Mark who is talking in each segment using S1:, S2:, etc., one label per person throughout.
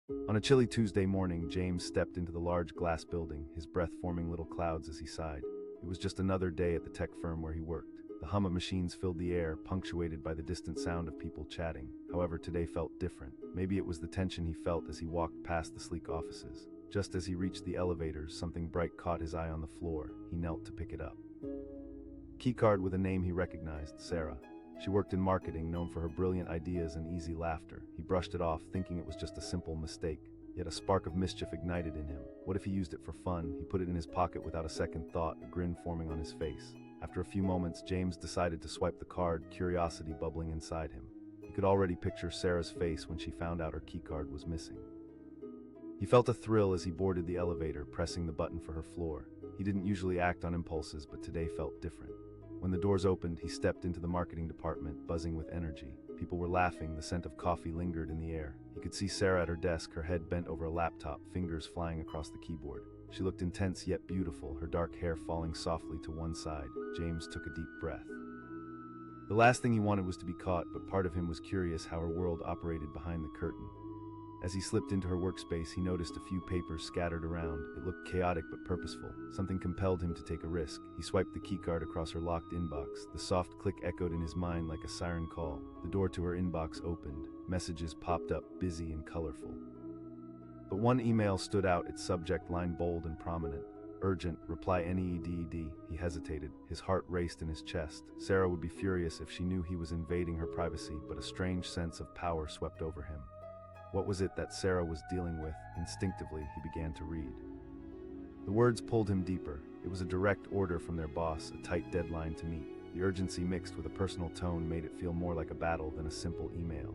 S1: On a chilly Tuesday morning, James stepped into the large glass building, his breath forming little clouds as he sighed. It was just another day at the tech firm where he worked. The hum of machines filled the air, punctuated by the distant sound of people chatting. However, today felt different. Maybe it was the tension he felt as he walked past the sleek offices. Just as he reached the elevators, something bright caught his eye on the floor. He knelt to pick it up. Keycard with a name he recognized, Sarah. She worked in marketing, known for her brilliant ideas and easy laughter. He brushed it off, thinking it was just a simple mistake. Yet a spark of mischief ignited in him. What if he used it for fun? He put it in his pocket without a second thought, a grin forming on his face. After a few moments, James decided to swipe the card, curiosity bubbling inside him. He could already picture Sarah's face when she found out her keycard was missing. He felt a thrill as he boarded the elevator, pressing the button for her floor. He didn't usually act on impulses, but today felt different. When the doors opened, he stepped into the marketing department, buzzing with energy. People were laughing, the scent of coffee lingered in the air. He could see Sarah at her desk, her head bent over a laptop, fingers flying across the keyboard. She looked intense yet beautiful, her dark hair falling softly to one side. James took a deep breath. The last thing he wanted was to be caught, but part of him was curious how her world operated behind the curtain. As he slipped into her workspace, he noticed a few papers scattered around. It looked chaotic but purposeful. Something compelled him to take a risk. He swiped the keycard across her locked inbox. The soft click echoed in his mind like a siren call. The door to her inbox opened. Messages popped up, busy and colorful. But one email stood out, its subject line bold and prominent. Urgent, reply NEEDED. He hesitated. His heart raced in his chest. Sarah would be furious if she knew he was invading her privacy, but a strange sense of power swept over him. What was it that Sarah was dealing with? Instinctively, he began to read. The words pulled him deeper. It was a direct order from their boss, a tight deadline to meet. The urgency mixed with a personal tone made it feel more like a battle than a simple email.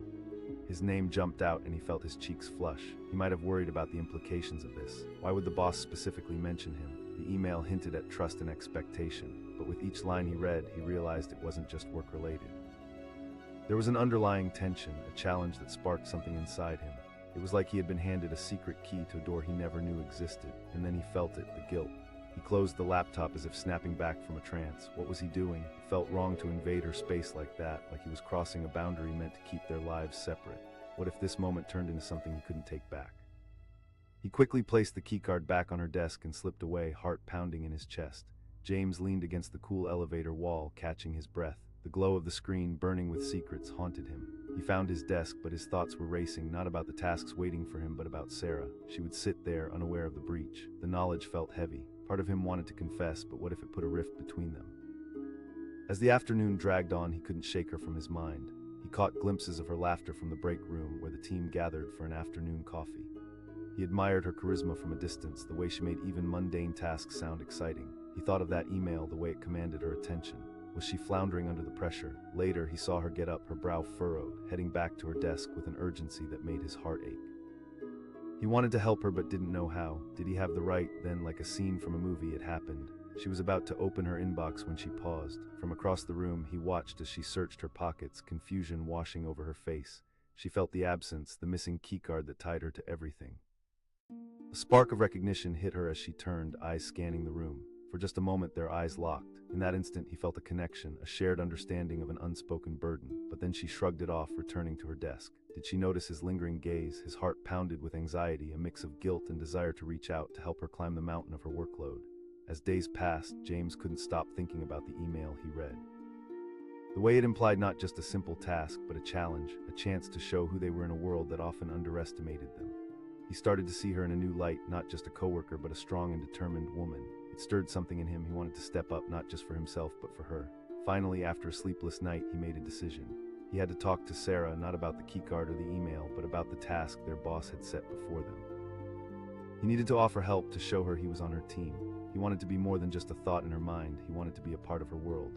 S1: His name jumped out and he felt his cheeks flush. He might have worried about the implications of this. Why would the boss specifically mention him? The email hinted at trust and expectation, but with each line he read, he realized it wasn't just work-related. There was an underlying tension, a challenge that sparked something inside him. It was like he had been handed a secret key to a door he never knew existed, and then he felt it, the guilt. He closed the laptop as if snapping back from a trance. What was he doing? It felt wrong to invade her space like that, like he was crossing a boundary meant to keep their lives separate. What if this moment turned into something he couldn't take back? He quickly placed the keycard back on her desk and slipped away, heart pounding in his chest. James leaned against the cool elevator wall, catching his breath. The glow of the screen, burning with secrets, haunted him. He found his desk, but his thoughts were racing, not about the tasks waiting for him, but about Sarah. She would sit there, unaware of the breach. The knowledge felt heavy. Part of him wanted to confess, but what if it put a rift between them? As the afternoon dragged on, he couldn't shake her from his mind. He caught glimpses of her laughter from the break room, where the team gathered for an afternoon coffee. He admired her charisma from a distance, the way she made even mundane tasks sound exciting. He thought of that email, the way it commanded her attention. Was she floundering under the pressure? Later, he saw her get up, her brow furrowed, heading back to her desk with an urgency that made his heart ache. He wanted to help her but didn't know how. Did he have the right? Then, like a scene from a movie, it happened. She was about to open her inbox when she paused. From across the room, he watched as she searched her pockets, confusion washing over her face. She felt the absence, the missing keycard that tied her to everything. A spark of recognition hit her as she turned, eyes scanning the room. For just a moment, their eyes locked. In that instant, he felt a connection, a shared understanding of an unspoken burden. But then she shrugged it off, returning to her desk. Did she notice his lingering gaze? His heart pounded with anxiety, a mix of guilt and desire to reach out to help her climb the mountain of her workload. As days passed, James couldn't stop thinking about the email he read. The way it implied not just a simple task, but a challenge, a chance to show who they were in a world that often underestimated them. He started to see her in a new light, not just a coworker, but a strong and determined woman. It stirred something in him. He wanted to step up, not just for himself, but for her. Finally, after a sleepless night, he made a decision. He had to talk to Sarah, not about the keycard or the email, but about the task their boss had set before them. He needed to offer help, to show her he was on her team. He wanted to be more than just a thought in her mind. He wanted to be a part of her world.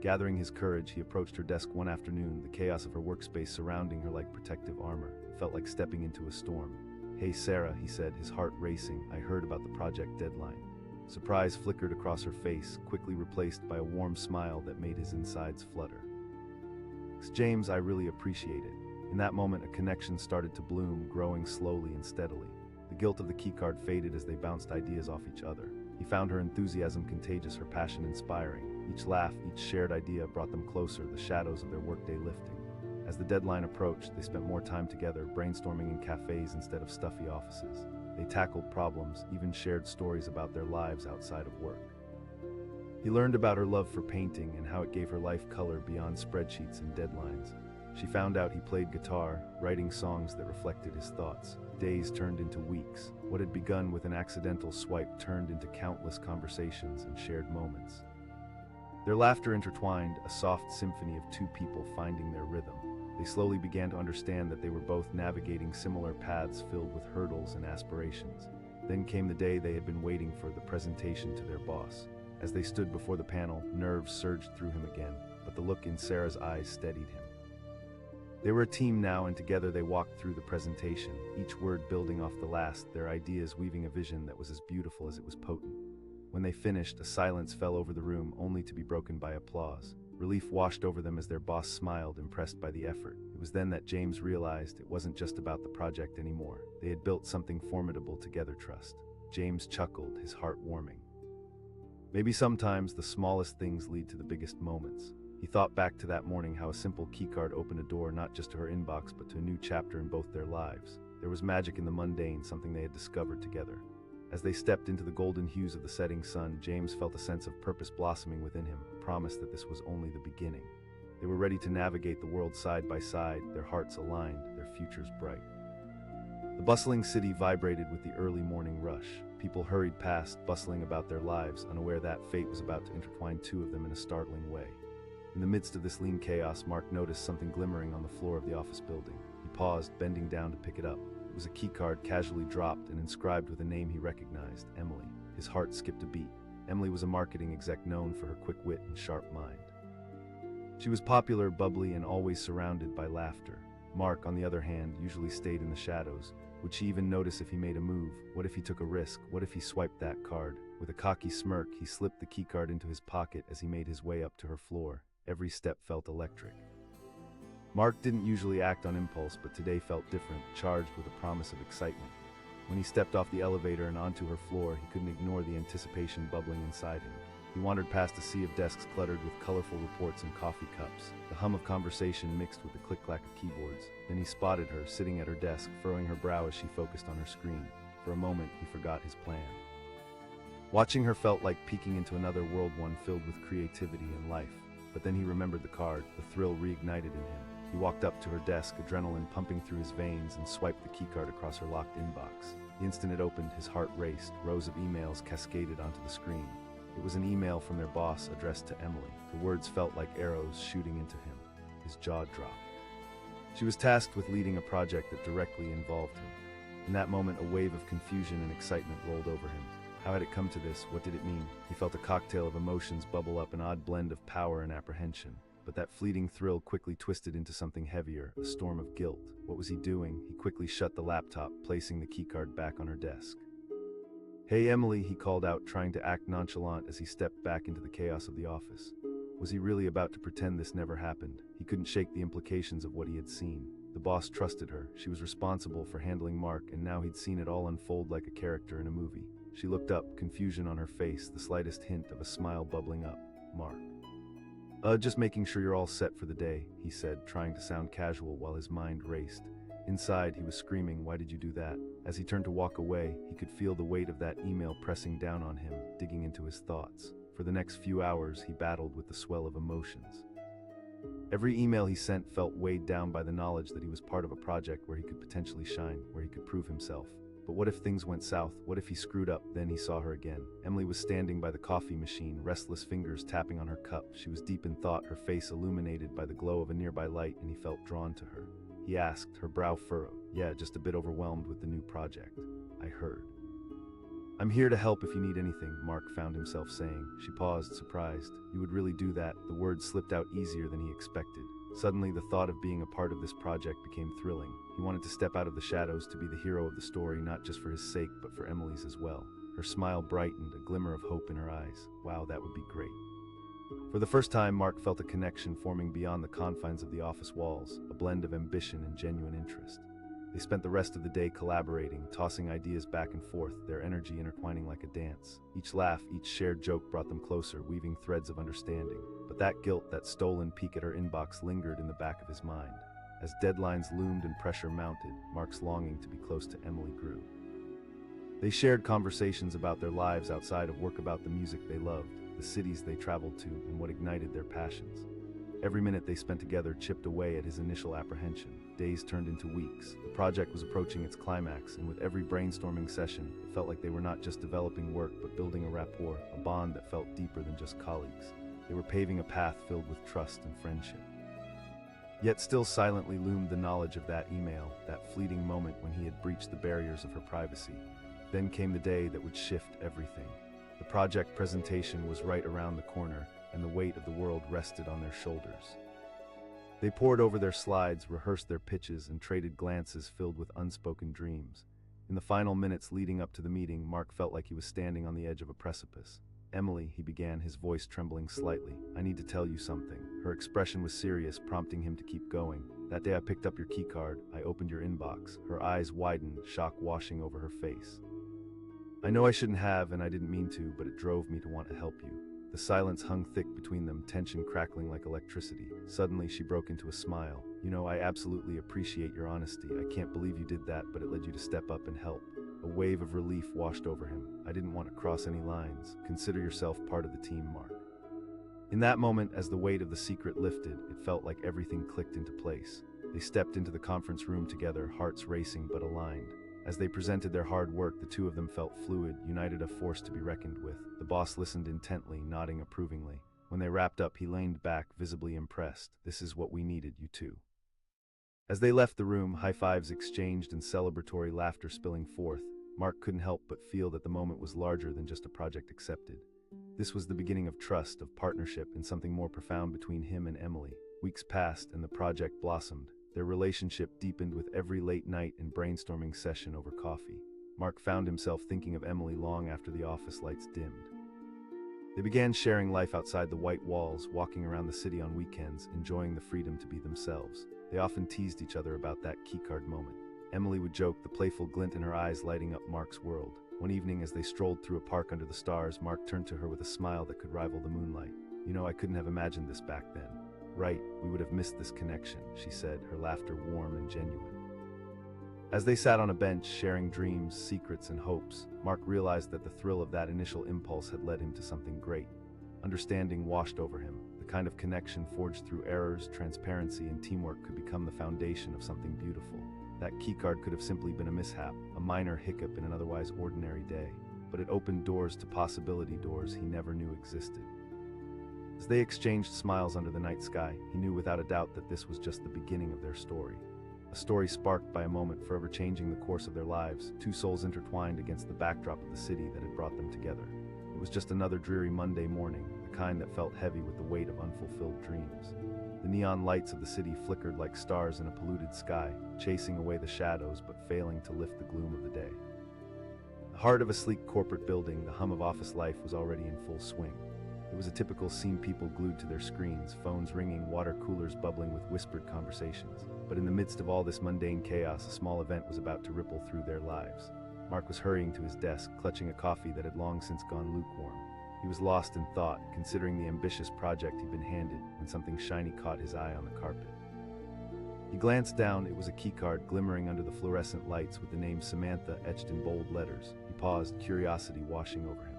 S1: Gathering his courage, he approached her desk one afternoon, the chaos of her workspace surrounding her like protective armor. It felt like stepping into a storm. "Hey Sarah," he said, his heart racing. "I heard about the project deadline." Surprise flickered across her face, quickly replaced by a warm smile that made his insides flutter. "James, I really appreciate it." In that moment, a connection started to bloom, growing slowly and steadily. The guilt of the keycard faded as they bounced ideas off each other. He found her enthusiasm contagious, her passion inspiring. Each laugh, each shared idea brought them closer, the shadows of their workday lifting. As the deadline approached, they spent more time together, brainstorming in cafes instead of stuffy offices. They tackled problems, even shared stories about their lives outside of work. He learned about her love for painting and how it gave her life color beyond spreadsheets and deadlines. She found out he played guitar, writing songs that reflected his thoughts. Days turned into weeks. What had begun with an accidental swipe turned into countless conversations and shared moments. Their laughter intertwined, a soft symphony of two people finding their rhythm. They slowly began to understand that they were both navigating similar paths filled with hurdles and aspirations. Then came the day they had been waiting for, the presentation to their boss. As they stood before the panel, nerves surged through him again, but the look in Sarah's eyes steadied him. They were a team now, and together they walked through the presentation, each word building off the last, their ideas weaving a vision that was as beautiful as it was potent. When they finished, a silence fell over the room, only to be broken by applause. Relief washed over them as their boss smiled, impressed by the effort. It was then that James realized it wasn't just about the project anymore. They had built something formidable together. Trust. James chuckled, his heart warming. Maybe sometimes the smallest things lead to the biggest moments. He thought back to that morning, how a simple keycard opened a door not just to her inbox but to a new chapter in both their lives. There was magic in the mundane, something they had discovered together. As they stepped into the golden hues of the setting sun, James felt a sense of purpose blossoming within him, a promise that this was only the beginning. They were ready to navigate the world side by side, their hearts aligned, their futures bright. The bustling city vibrated with the early morning rush. People hurried past, bustling about their lives, unaware that fate was about to intertwine two of them in a startling way. In the midst of this lean chaos, Mark noticed something glimmering on the floor of the office building. He paused, bending down to pick it up. It was a keycard casually dropped and inscribed with a name he recognized, Emily. His heart skipped a beat. Emily was a marketing exec known for her quick wit and sharp mind. She was popular, bubbly, and always surrounded by laughter. Mark, on the other hand, usually stayed in the shadows. Would she even notice if he made a move? What if he took a risk? What if he swiped that card? With a cocky smirk, he slipped the keycard into his pocket as he made his way up to her floor. Every step felt electric. Mark didn't usually act on impulse, but today felt different, charged with a promise of excitement. When he stepped off the elevator and onto her floor, he couldn't ignore the anticipation bubbling inside him. He wandered past a sea of desks cluttered with colorful reports and coffee cups, the hum of conversation mixed with the click-clack of keyboards. Then he spotted her, sitting at her desk, furrowing her brow as she focused on her screen. For a moment, he forgot his plan. Watching her felt like peeking into another world, one filled with creativity and life. But then he remembered the card, the thrill reignited in him. He walked up to her desk, adrenaline pumping through his veins, and swiped the keycard across her locked inbox. The instant it opened, his heart raced. Rows of emails cascaded onto the screen. It was an email from their boss addressed to Emily. The words felt like arrows shooting into him. His jaw dropped. She was tasked with leading a project that directly involved him. In that moment, a wave of confusion and excitement rolled over him. How had it come to this? What did it mean? He felt a cocktail of emotions bubble up, an odd blend of power and apprehension. But that fleeting thrill quickly twisted into something heavier, a storm of guilt. What was he doing? He quickly shut the laptop, placing the keycard back on her desk. "Hey, Emily," he called out, trying to act nonchalant as he stepped back into the chaos of the office. Was he really about to pretend this never happened? He couldn't shake the implications of what he had seen. The boss trusted her. She was responsible for handling Mark, and now he'd seen it all unfold like a character in a movie. She looked up, confusion on her face, the slightest hint of a smile bubbling up. "Mark." Just making sure you're all set for the day," he said, trying to sound casual while his mind raced. Inside, he was screaming, "Why did you do that?" As he turned to walk away, he could feel the weight of that email pressing down on him, digging into his thoughts. For the next few hours, he battled with the swell of emotions. Every email he sent felt weighed down by the knowledge that he was part of a project where he could potentially shine, where he could prove himself. But what if things went south? What if he screwed up? Then he saw her again. Emily was standing by the coffee machine, restless fingers tapping on her cup. She was deep in thought, her face illuminated by the glow of a nearby light, and he felt drawn to her. He asked, her brow furrowed. "Yeah, just a bit overwhelmed with the new project. I heard." "I'm here to help if you need anything," Mark found himself saying. She paused, surprised. "You would really do that?" The words slipped out easier than he expected. Suddenly, the thought of being a part of this project became thrilling. He wanted to step out of the shadows to be the hero of the story, not just for his sake, but for Emily's as well. Her smile brightened, a glimmer of hope in her eyes. Wow, that would be great. For the first time, Mark felt a connection forming beyond the confines of the office walls, a blend of ambition and genuine interest. They spent the rest of the day collaborating, tossing ideas back and forth, their energy intertwining like a dance. Each laugh, each shared joke brought them closer, weaving threads of understanding. But that guilt, that stolen peek at her inbox lingered in the back of his mind. As deadlines loomed and pressure mounted, Mark's longing to be close to Emily grew. They shared conversations about their lives outside of work, about the music they loved, the cities they traveled to, and what ignited their passions. Every minute they spent together chipped away at his initial apprehension. Days turned into weeks. The project was approaching its climax, and with every brainstorming session, it felt like they were not just developing work but building a rapport, a bond that felt deeper than just colleagues. They were paving a path filled with trust and friendship. Yet still silently loomed the knowledge of that email, that fleeting moment when he had breached the barriers of her privacy. Then came the day that would shift everything. The project presentation was right around the corner, and the weight of the world rested on their shoulders. They pored over their slides, rehearsed their pitches, and traded glances filled with unspoken dreams. In the final minutes leading up to the meeting, Mark felt like he was standing on the edge of a precipice. "Emily," he began, his voice trembling slightly, "I need to tell you something." Her expression was serious, prompting him to keep going. "That day I picked up your keycard, I opened your inbox." Her eyes widened, shock washing over her face. "I know I shouldn't have, and I didn't mean to, but it drove me to want to help you." The silence hung thick between them, tension crackling like electricity. Suddenly, she broke into a smile. "You know, I absolutely appreciate your honesty. I can't believe you did that, but it led you to step up and help." A wave of relief washed over him. "I didn't want to cross any lines. Consider yourself part of the team, Mark." In that moment, as the weight of the secret lifted, it felt like everything clicked into place. They stepped into the conference room together, hearts racing but aligned. As they presented their hard work, the two of them felt fluid, united, a force to be reckoned with. The boss listened intently, nodding approvingly. When they wrapped up, he leaned back, visibly impressed. "This is what we needed, you two." As they left the room, high fives exchanged and celebratory laughter spilling forth, Mark couldn't help but feel that the moment was larger than just a project accepted. This was the beginning of trust, of partnership, and something more profound between him and Emily. Weeks passed, and the project blossomed. Their relationship deepened with every late night and brainstorming session over coffee. Mark found himself thinking of Emily long after the office lights dimmed. They began sharing life outside the white walls, walking around the city on weekends, enjoying the freedom to be themselves. They often teased each other about that keycard moment. Emily would joke, the playful glint in her eyes lighting up Mark's world. One evening, as they strolled through a park under the stars, Mark turned to her with a smile that could rival the moonlight. "You know, I couldn't have imagined this back then." "Right, we would have missed this connection," she said, her laughter warm and genuine. As they sat on a bench, sharing dreams, secrets, and hopes, Mark realized that the thrill of that initial impulse had led him to something great. Understanding washed over him. The kind of connection forged through errors, transparency, and teamwork could become the foundation of something beautiful. That keycard could have simply been a mishap, a minor hiccup in an otherwise ordinary day, but it opened doors to possibility, doors he never knew existed. As they exchanged smiles under the night sky, he knew without a doubt that this was just the beginning of their story. A story sparked by a moment forever changing the course of their lives, two souls intertwined against the backdrop of the city that had brought them together. It was just another dreary Monday morning, the kind that felt heavy with the weight of unfulfilled dreams. The neon lights of the city flickered like stars in a polluted sky, chasing away the shadows but failing to lift the gloom of the day. The heart of a sleek corporate building, the hum of office life was already in full swing. It was a typical scene, people glued to their screens, phones ringing, water coolers bubbling with whispered conversations. But in the midst of all this mundane chaos, a small event was about to ripple through their lives. Mark was hurrying to his desk, clutching a coffee that had long since gone lukewarm. He was lost in thought, considering the ambitious project he'd been handed, when something shiny caught his eye on the carpet. He glanced down. It was a keycard glimmering under the fluorescent lights with the name Samantha etched in bold letters. He paused, curiosity washing over him.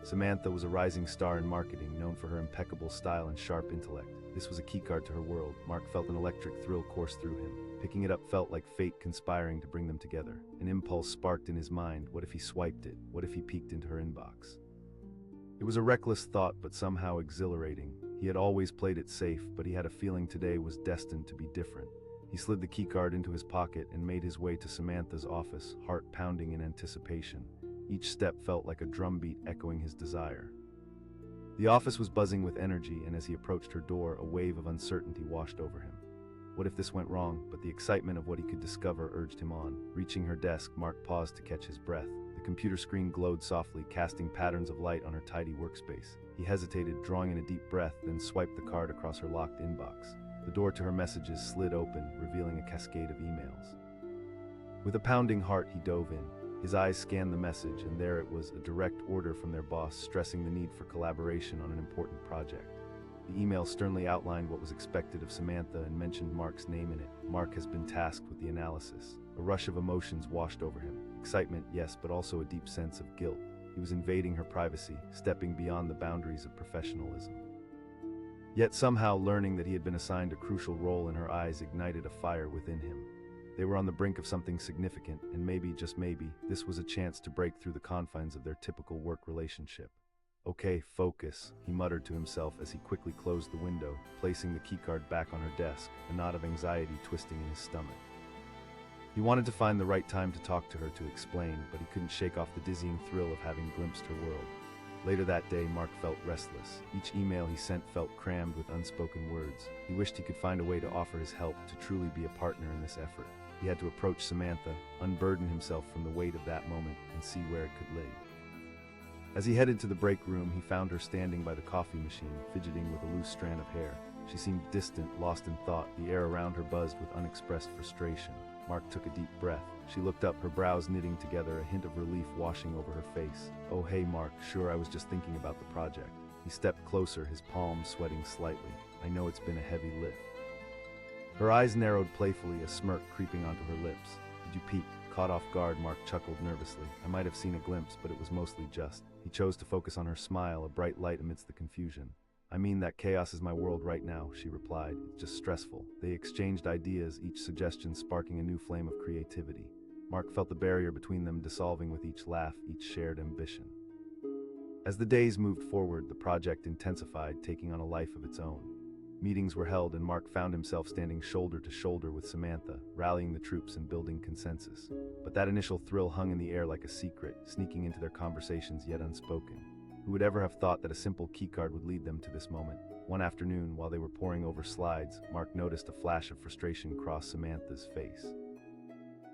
S1: Samantha was a rising star in marketing, known for her impeccable style and sharp intellect. This was a keycard to her world. Mark felt an electric thrill course through him. Picking it up felt like fate conspiring to bring them together. An impulse sparked in his mind. What if he swiped it? What if he peeked into her inbox? It was a reckless thought, but somehow exhilarating. He had always played it safe, but he had a feeling today was destined to be different. He slid the keycard into his pocket and made his way to Samantha's office, heart pounding in anticipation. Each step felt like a drumbeat echoing his desire. The office was buzzing with energy, and as he approached her door, a wave of uncertainty washed over him. What if this went wrong? But the excitement of what he could discover urged him on. Reaching her desk, Mark paused to catch his breath. The computer screen glowed softly, casting patterns of light on her tidy workspace. He hesitated, drawing in a deep breath, then swiped the card across her locked inbox. The door to her messages slid open, revealing a cascade of emails. With a pounding heart, he dove in. His eyes scanned the message, and there it was, a direct order from their boss stressing the need for collaboration on an important project. The email sternly outlined what was expected of Samantha and mentioned Mark's name in it. Mark has been tasked with the analysis. A rush of emotions washed over him. Excitement, yes, but also a deep sense of guilt. He was invading her privacy, stepping beyond the boundaries of professionalism. Yet somehow learning that he had been assigned a crucial role in her eyes ignited a fire within him. They were on the brink of something significant, and maybe, just maybe, this was a chance to break through the confines of their typical work relationship. "Okay, focus," he muttered to himself as he quickly closed the window, placing the keycard back on her desk, a knot of anxiety twisting in his stomach. He wanted to find the right time to talk to her to explain, but he couldn't shake off the dizzying thrill of having glimpsed her world. Later that day, Mark felt restless. Each email he sent felt crammed with unspoken words. He wished he could find a way to offer his help, to truly be a partner in this effort. He had to approach Samantha, unburden himself from the weight of that moment, and see where it could lead. As he headed to the break room, he found her standing by the coffee machine, fidgeting with a loose strand of hair. She seemed distant, lost in thought. The air around her buzzed with unexpressed frustration. Mark took a deep breath. She looked up, her brows knitting together, a hint of relief washing over her face. "Oh hey Mark, sure, I was just thinking about the project." He stepped closer, his palms sweating slightly. "I know it's been a heavy lift." Her eyes narrowed playfully, a smirk creeping onto her lips. "Did you peek?" Caught off guard, Mark chuckled nervously. "I might have seen a glimpse, but it was mostly just." He chose to focus on her smile, a bright light amidst the confusion. "I mean that chaos is my world right now," she replied. "It's just stressful." They exchanged ideas, each suggestion sparking a new flame of creativity. Mark felt the barrier between them dissolving with each laugh, each shared ambition. As the days moved forward, the project intensified, taking on a life of its own. Meetings were held, and Mark found himself standing shoulder to shoulder with Samantha, rallying the troops and building consensus. But that initial thrill hung in the air like a secret, sneaking into their conversations yet unspoken. Who would ever have thought that a simple keycard would lead them to this moment? One afternoon, while they were poring over slides, Mark noticed a flash of frustration cross Samantha's face.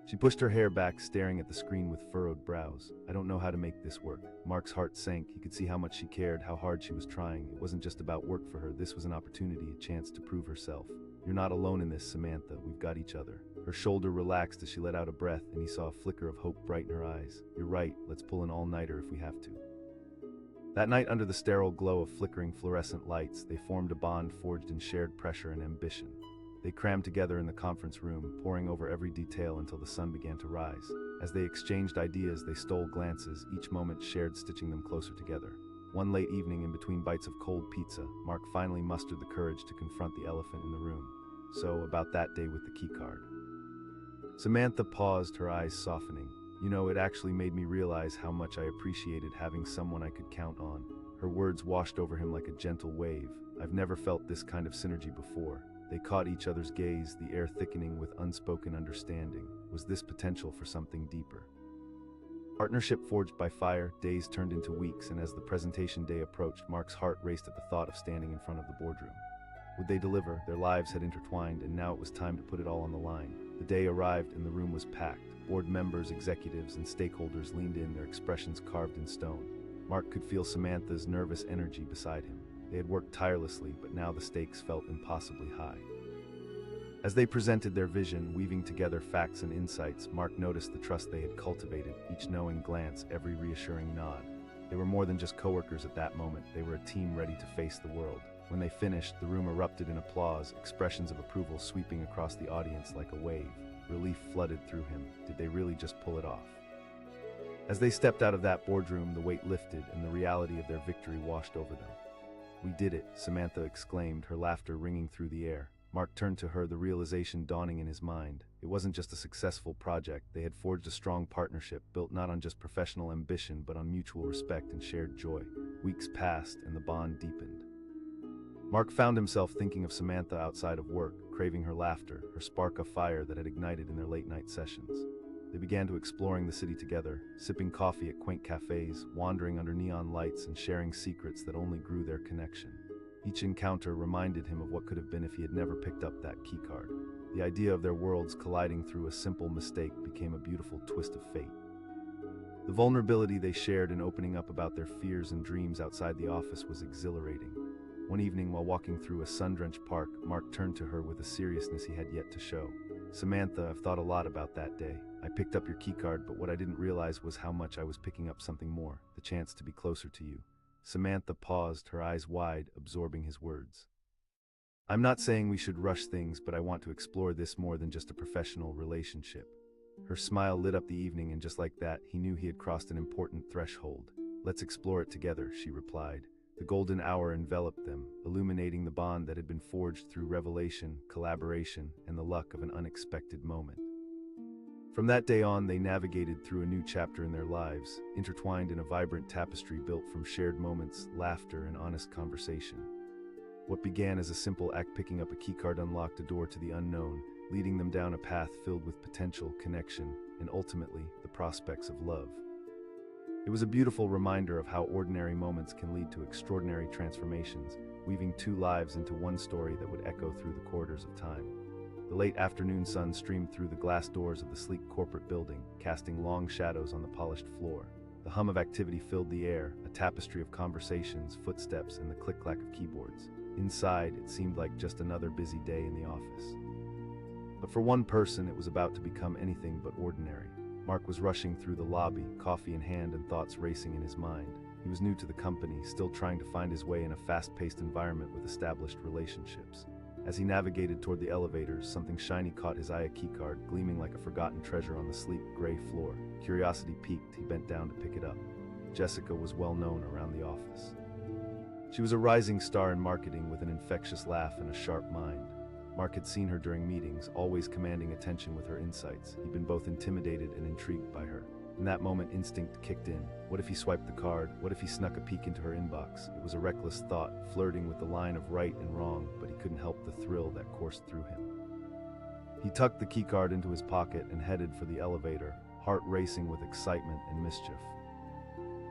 S1: She pushed her hair back, staring at the screen with furrowed brows. "I don't know how to make this work." Mark's heart sank. He could see how much she cared, how hard she was trying. It wasn't just about work for her. This was an opportunity, a chance to prove herself. "You're not alone in this, Samantha. We've got each other." Her shoulder relaxed as she let out a breath, and he saw a flicker of hope brighten her eyes. "You're right. Let's pull an all-nighter if we have to." That night, under the sterile glow of flickering fluorescent lights, they formed a bond forged in shared pressure and ambition. They crammed together in the conference room, poring over every detail until the sun began to rise. As they exchanged ideas, they stole glances, each moment shared, stitching them closer together. One late evening, in between bites of cold pizza, Mark finally mustered the courage to confront the elephant in the room. "So, about that day with the keycard." Samantha paused, her eyes softening. "You know, it actually made me realize how much I appreciated having someone I could count on." Her words washed over him like a gentle wave. "I've never felt this kind of synergy before." They caught each other's gaze, the air thickening with unspoken understanding. Was this potential for something deeper? Partnership forged by fire, days turned into weeks, and as the presentation day approached, Mark's heart raced at the thought of standing in front of the boardroom. Would they deliver? Their lives had intertwined, and now it was time to put it all on the line. The day arrived, and the room was packed. Board members, executives, and stakeholders leaned in, their expressions carved in stone. Mark could feel Samantha's nervous energy beside him. They had worked tirelessly, but now the stakes felt impossibly high. As they presented their vision, weaving together facts and insights, Mark noticed the trust they had cultivated, each knowing glance, every reassuring nod. They were more than just coworkers at that moment. They were a team ready to face the world. When they finished, the room erupted in applause, expressions of approval sweeping across the audience like a wave. Relief flooded through him. Did they really just pull it off? As they stepped out of that boardroom, the weight lifted, and the reality of their victory washed over them. "We did it," Samantha exclaimed, her laughter ringing through the air. Mark turned to her, the realization dawning in his mind. It wasn't just a successful project. They had forged a strong partnership, built not on just professional ambition, but on mutual respect and shared joy. Weeks passed, and the bond deepened. Mark found himself thinking of Samantha outside of work, craving her laughter, her spark of fire that had ignited in their late-night sessions. They began to exploring the city together, sipping coffee at quaint cafes, wandering under neon lights, and sharing secrets that only grew their connection. Each encounter reminded him of what could have been if he had never picked up that keycard. The idea of their worlds colliding through a simple mistake became a beautiful twist of fate. The vulnerability they shared in opening up about their fears and dreams outside the office was exhilarating. One evening, while walking through a sun-drenched park, Mark turned to her with a seriousness he had yet to show. "Samantha, I've thought a lot about that day. I picked up your keycard, but what I didn't realize was how much I was picking up something more, the chance to be closer to you. Samantha paused, her eyes wide, absorbing his words. I'm not saying we should rush things, but I want to explore this more than just a professional relationship. Her smile lit up the evening, and just like that, he knew he had crossed an important threshold. Let's explore it together, she replied. The golden hour enveloped them, illuminating the bond that had been forged through revelation, collaboration, and the luck of an unexpected moment. From that day on, they navigated through a new chapter in their lives, intertwined in a vibrant tapestry built from shared moments, laughter, and honest conversation. What began as a simple act picking up a keycard unlocked a door to the unknown, leading them down a path filled with potential, connection, and ultimately, the prospects of love. It was a beautiful reminder of how ordinary moments can lead to extraordinary transformations, weaving two lives into one story that would echo through the corridors of time. The late afternoon sun streamed through the glass doors of the sleek corporate building, casting long shadows on the polished floor. The hum of activity filled the air, a tapestry of conversations, footsteps, and the click-clack of keyboards. Inside, it seemed like just another busy day in the office. But for one person, it was about to become anything but ordinary. Mark was rushing through the lobby, coffee in hand and thoughts racing in his mind. He was new to the company, still trying to find his way in a fast-paced environment with established relationships. As he navigated toward the elevators, something shiny caught his eye, a keycard, gleaming like a forgotten treasure on the sleek, gray floor. Curiosity piqued, he bent down to pick it up. Jessica was well known around the office. She was a rising star in marketing with an infectious laugh and a sharp mind. Mark had seen her during meetings, always commanding attention with her insights. He'd been both intimidated and intrigued by her. In that moment, instinct kicked in. What if he swiped the card? What if he snuck a peek into her inbox? It was a reckless thought, flirting with the line of right and wrong, but he couldn't help the thrill that coursed through him. He tucked the keycard into his pocket and headed for the elevator, heart racing with excitement and mischief.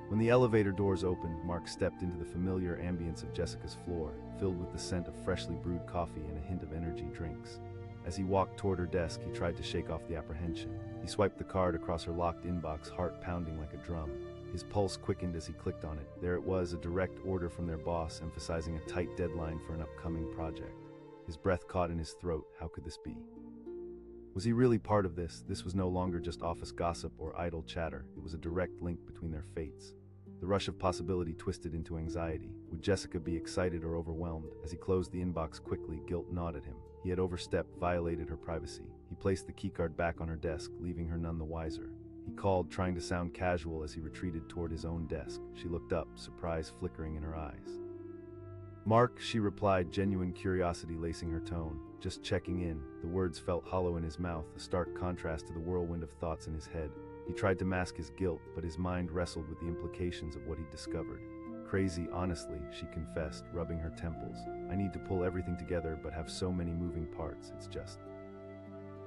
S1: When the elevator doors opened, Mark stepped into the familiar ambience of Jessica's floor, filled with the scent of freshly brewed coffee and a hint of energy drinks. As he walked toward her desk, he tried to shake off the apprehension. He swiped the card across her locked inbox, heart pounding like a drum. His pulse quickened as he clicked on it. There it was, a direct order from their boss, emphasizing a tight deadline for an upcoming project. His breath caught in his throat. How could this be? Was he really part of this? This was no longer just office gossip or idle chatter. It was a direct link between their fates. The rush of possibility twisted into anxiety. Would Jessica be excited or overwhelmed? As he closed the inbox quickly, guilt gnawed at him. He had overstepped, violated her privacy. He placed the keycard back on her desk, leaving her none the wiser. He called, trying to sound casual as he retreated toward his own desk. She looked up, surprise flickering in her eyes. Mark, she replied, genuine curiosity lacing her tone. Just checking in. The words felt hollow in his mouth, a stark contrast to the whirlwind of thoughts in his head. He tried to mask his guilt, but his mind wrestled with the implications of what he'd discovered. Crazy, honestly, she confessed, rubbing her temples. I need to pull everything together, but have so many moving parts, it's just...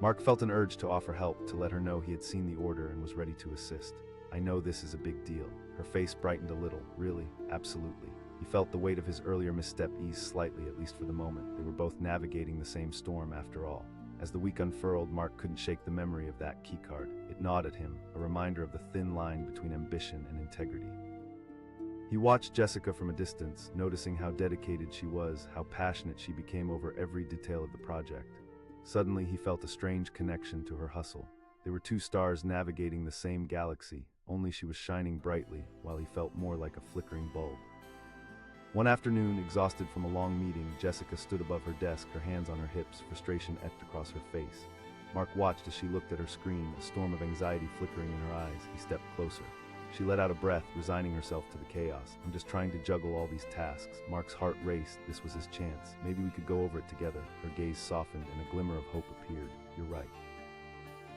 S1: Mark felt an urge to offer help, to let her know he had seen the order and was ready to assist. I know this is a big deal. Her face brightened a little. Really? Absolutely. He felt the weight of his earlier misstep ease slightly, at least for the moment. They were both navigating the same storm after all. As the week unfurled, Mark couldn't shake the memory of that keycard. It gnawed at him, a reminder of the thin line between ambition and integrity. He watched Jessica from a distance, noticing how dedicated she was, how passionate she became over every detail of the project. Suddenly, he felt a strange connection to her hustle. They were two stars navigating the same galaxy, only she was shining brightly, while he felt more like a flickering bulb. One afternoon, exhausted from a long meeting, Jessica stood above her desk, her hands on her hips, frustration etched across her face. Mark watched as she looked at her screen, a storm of anxiety flickering in her eyes. He stepped closer. She let out a breath, resigning herself to the chaos. I'm just trying to juggle all these tasks. Mark's heart raced. This was his chance. Maybe we could go over it together. Her gaze softened and a glimmer of hope appeared. You're right.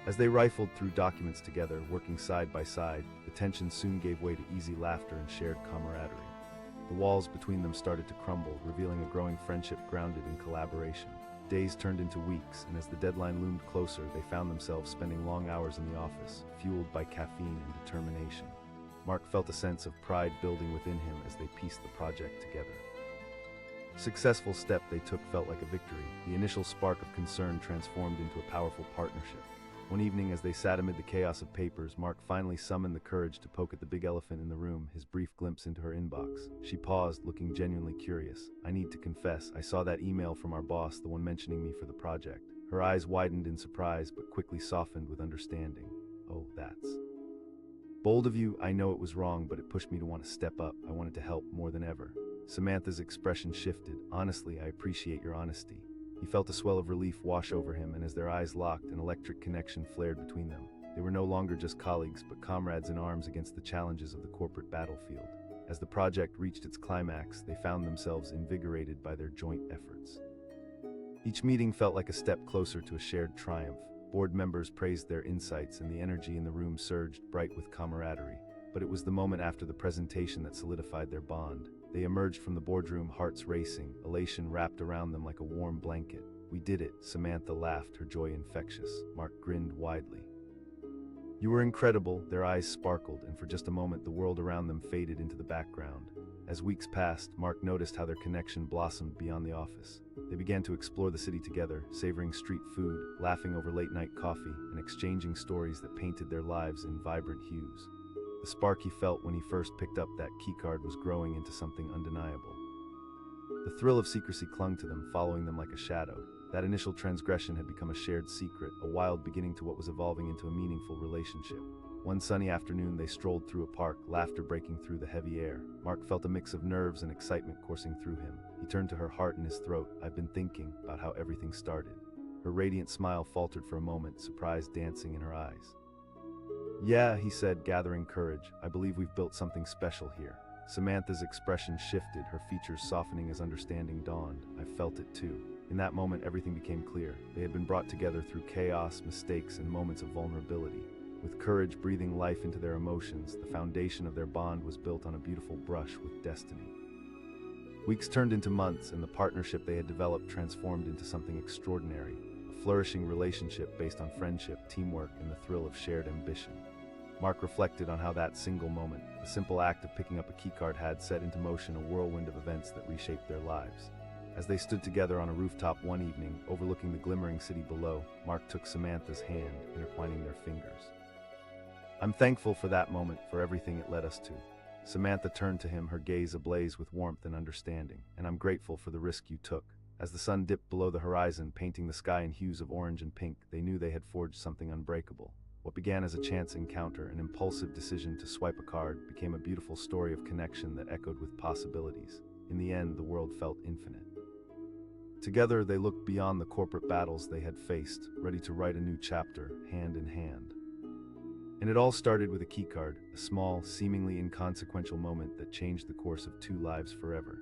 S1: As they rifled through documents together, working side by side, the tension soon gave way to easy laughter and shared camaraderie. The walls between them started to crumble, revealing a growing friendship grounded in collaboration. Days turned into weeks, and as the deadline loomed closer, they found themselves spending long hours in the office, fueled by caffeine and determination. Mark felt a sense of pride building within him as they pieced the project together. The successful step they took felt like a victory. The initial spark of concern transformed into a powerful partnership. One evening, as they sat amid the chaos of papers, Mark finally summoned the courage to poke at the big elephant in the room, his brief glimpse into her inbox. She paused, looking genuinely curious. I need to confess, I saw that email from our boss, the one mentioning me for the project. Her eyes widened in surprise, but quickly softened with understanding. Oh, that's... Bold of you, I know it was wrong, but it pushed me to want to step up. I wanted to help more than ever. Samantha's expression shifted. Honestly, I appreciate your honesty. He felt a swell of relief wash over him, and as their eyes locked, an electric connection flared between them. They were no longer just colleagues, but comrades in arms against the challenges of the corporate battlefield. As the project reached its climax, they found themselves invigorated by their joint efforts. Each meeting felt like a step closer to a shared triumph. Board members praised their insights, and the energy in the room surged, bright with camaraderie. But it was the moment after the presentation that solidified their bond. They emerged from the boardroom, hearts racing, elation wrapped around them like a warm blanket. "We did it," Samantha laughed, her joy infectious. Mark grinned widely. "You were incredible." Their eyes sparkled, and for just a moment the world around them faded into the background. As weeks passed, Mark noticed how their connection blossomed beyond the office. They began to explore the city together, savoring street food, laughing over late-night coffee, and exchanging stories that painted their lives in vibrant hues. The spark he felt when he first picked up that keycard was growing into something undeniable. The thrill of secrecy clung to them, following them like a shadow. That initial transgression had become a shared secret, a wild beginning to what was evolving into a meaningful relationship. One sunny afternoon, they strolled through a park, laughter breaking through the heavy air. Mark felt a mix of nerves and excitement coursing through him. He turned to her, heart in his throat. "I've been thinking about how everything started." Her radiant smile faltered for a moment, surprise dancing in her eyes. "Yeah," he said, gathering courage. "I believe we've built something special here." Samantha's expression shifted, her features softening as understanding dawned. "I felt it too." In that moment, everything became clear. They had been brought together through chaos, mistakes, and moments of vulnerability. With courage breathing life into their emotions, the foundation of their bond was built on a beautiful brush with destiny. Weeks turned into months, and the partnership they had developed transformed into something extraordinary. A flourishing relationship based on friendship, teamwork, and the thrill of shared ambition. Mark reflected on how that single moment, the simple act of picking up a keycard, had set into motion a whirlwind of events that reshaped their lives. As they stood together on a rooftop one evening, overlooking the glimmering city below, Mark took Samantha's hand, intertwining their fingers. "I'm thankful for that moment, for everything it led us to." Samantha turned to him, her gaze ablaze with warmth and understanding. "And I'm grateful for the risk you took." As the sun dipped below the horizon, painting the sky in hues of orange and pink, they knew they had forged something unbreakable. What began as a chance encounter, an impulsive decision to swipe a card, became a beautiful story of connection that echoed with possibilities. In the end, the world felt infinite. Together, they looked beyond the corporate battles they had faced, ready to write a new chapter, hand in hand. And it all started with a keycard, a small, seemingly inconsequential moment that changed the course of two lives forever.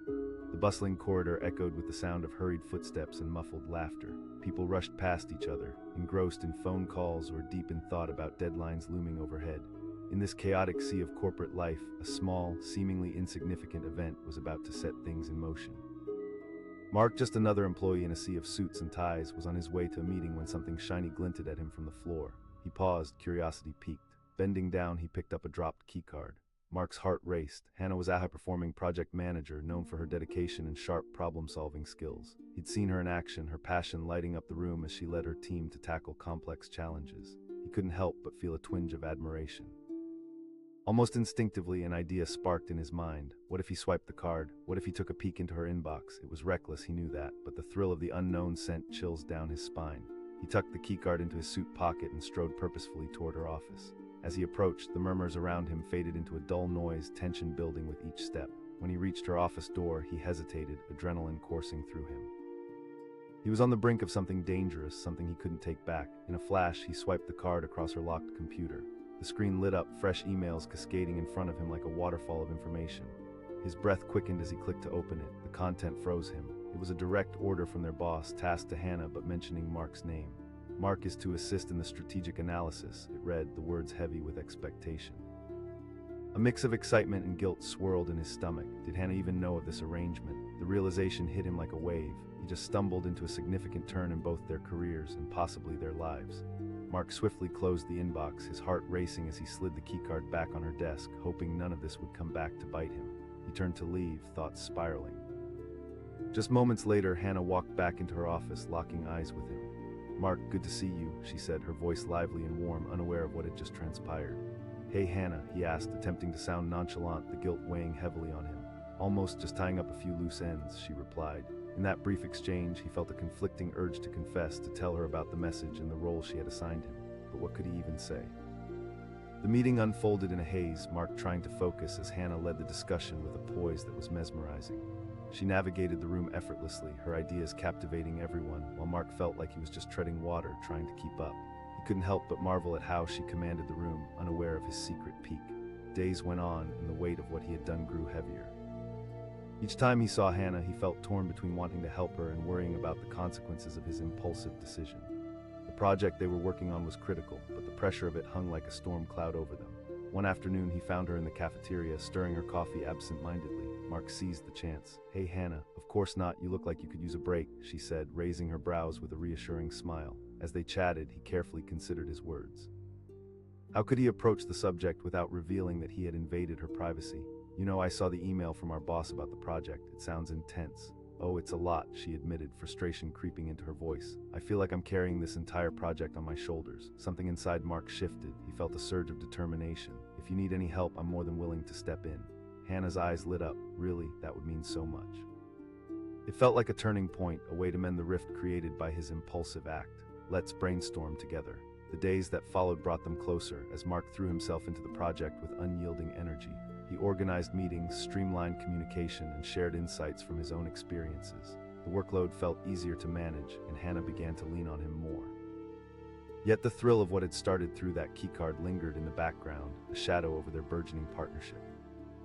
S1: The bustling corridor echoed with the sound of hurried footsteps and muffled laughter. People rushed past each other, engrossed in phone calls or deep in thought about deadlines looming overhead. In this chaotic sea of corporate life, a small, seemingly insignificant event was about to set things in motion. Mark, just another employee in a sea of suits and ties, was on his way to a meeting when something shiny glinted at him from the floor. He paused, curiosity piqued. Bending down, he picked up a dropped keycard. Mark's heart raced. Hannah was a high-performing project manager, known for her dedication and sharp problem-solving skills. He'd seen her in action, her passion lighting up the room as she led her team to tackle complex challenges. He couldn't help but feel a twinge of admiration. Almost instinctively, an idea sparked in his mind. What if he swiped the card? What if he took a peek into her inbox? It was reckless, he knew that, but the thrill of the unknown sent chills down his spine. He tucked the keycard into his suit pocket and strode purposefully toward her office. As he approached, the murmurs around him faded into a dull noise, tension building with each step. When he reached her office door, he hesitated, adrenaline coursing through him. He was on the brink of something dangerous, something he couldn't take back. In a flash, he swiped the card across her locked computer. The screen lit up, fresh emails cascading in front of him like a waterfall of information. His breath quickened as he clicked to open it. The content froze him. It was a direct order from their boss, tasked to Hannah but mentioning Mark's name. "Mark is to assist in the strategic analysis," it read, the words heavy with expectation. A mix of excitement and guilt swirled in his stomach. Did Hannah even know of this arrangement? The realization hit him like a wave. He just stumbled into a significant turn in both their careers and possibly their lives. Mark swiftly closed the inbox, his heart racing as he slid the keycard back on her desk, hoping none of this would come back to bite him. He turned to leave, thoughts spiraling. Just moments later, Hannah walked back into her office, locking eyes with him. "Mark, good to see you," she said, her voice lively and warm, unaware of what had just transpired. "Hey, Hannah," he asked, attempting to sound nonchalant, the guilt weighing heavily on him. "Almost just tying up a few loose ends," she replied. In that brief exchange, he felt a conflicting urge to confess, to tell her about the message and the role she had assigned him. But what could he even say? The meeting unfolded in a haze, Mark trying to focus as Hannah led the discussion with a poise that was mesmerizing. She navigated the room effortlessly, her ideas captivating everyone, while Mark felt like he was just treading water, trying to keep up. He couldn't help but marvel at how she commanded the room, unaware of his secret peak. Days went on, and the weight of what he had done grew heavier. Each time he saw Hannah, he felt torn between wanting to help her and worrying about the consequences of his impulsive decision. The project they were working on was critical, but the pressure of it hung like a storm cloud over them. One afternoon, he found her in the cafeteria, stirring her coffee absent-mindedly. Mark seized the chance. "Hey, Hannah, of course not, you look like you could use a break," she said, raising her brows with a reassuring smile. As they chatted, he carefully considered his words. How could he approach the subject without revealing that he had invaded her privacy? "You know, I saw the email from our boss about the project. It sounds intense." "Oh, it's a lot," she admitted, frustration creeping into her voice. "I feel like I'm carrying this entire project on my shoulders." Something inside Mark shifted. He felt a surge of determination. "If you need any help, I'm more than willing to step in." Hannah's eyes lit up. Really, that would mean so much. It felt like a turning point, a way to mend the rift created by his impulsive act. "Let's brainstorm together." The days that followed brought them closer, as Mark threw himself into the project with unyielding energy. He organized meetings, streamlined communication, and shared insights from his own experiences. The workload felt easier to manage, and Hannah began to lean on him more. Yet the thrill of what had started through that keycard lingered in the background, a shadow over their burgeoning partnership.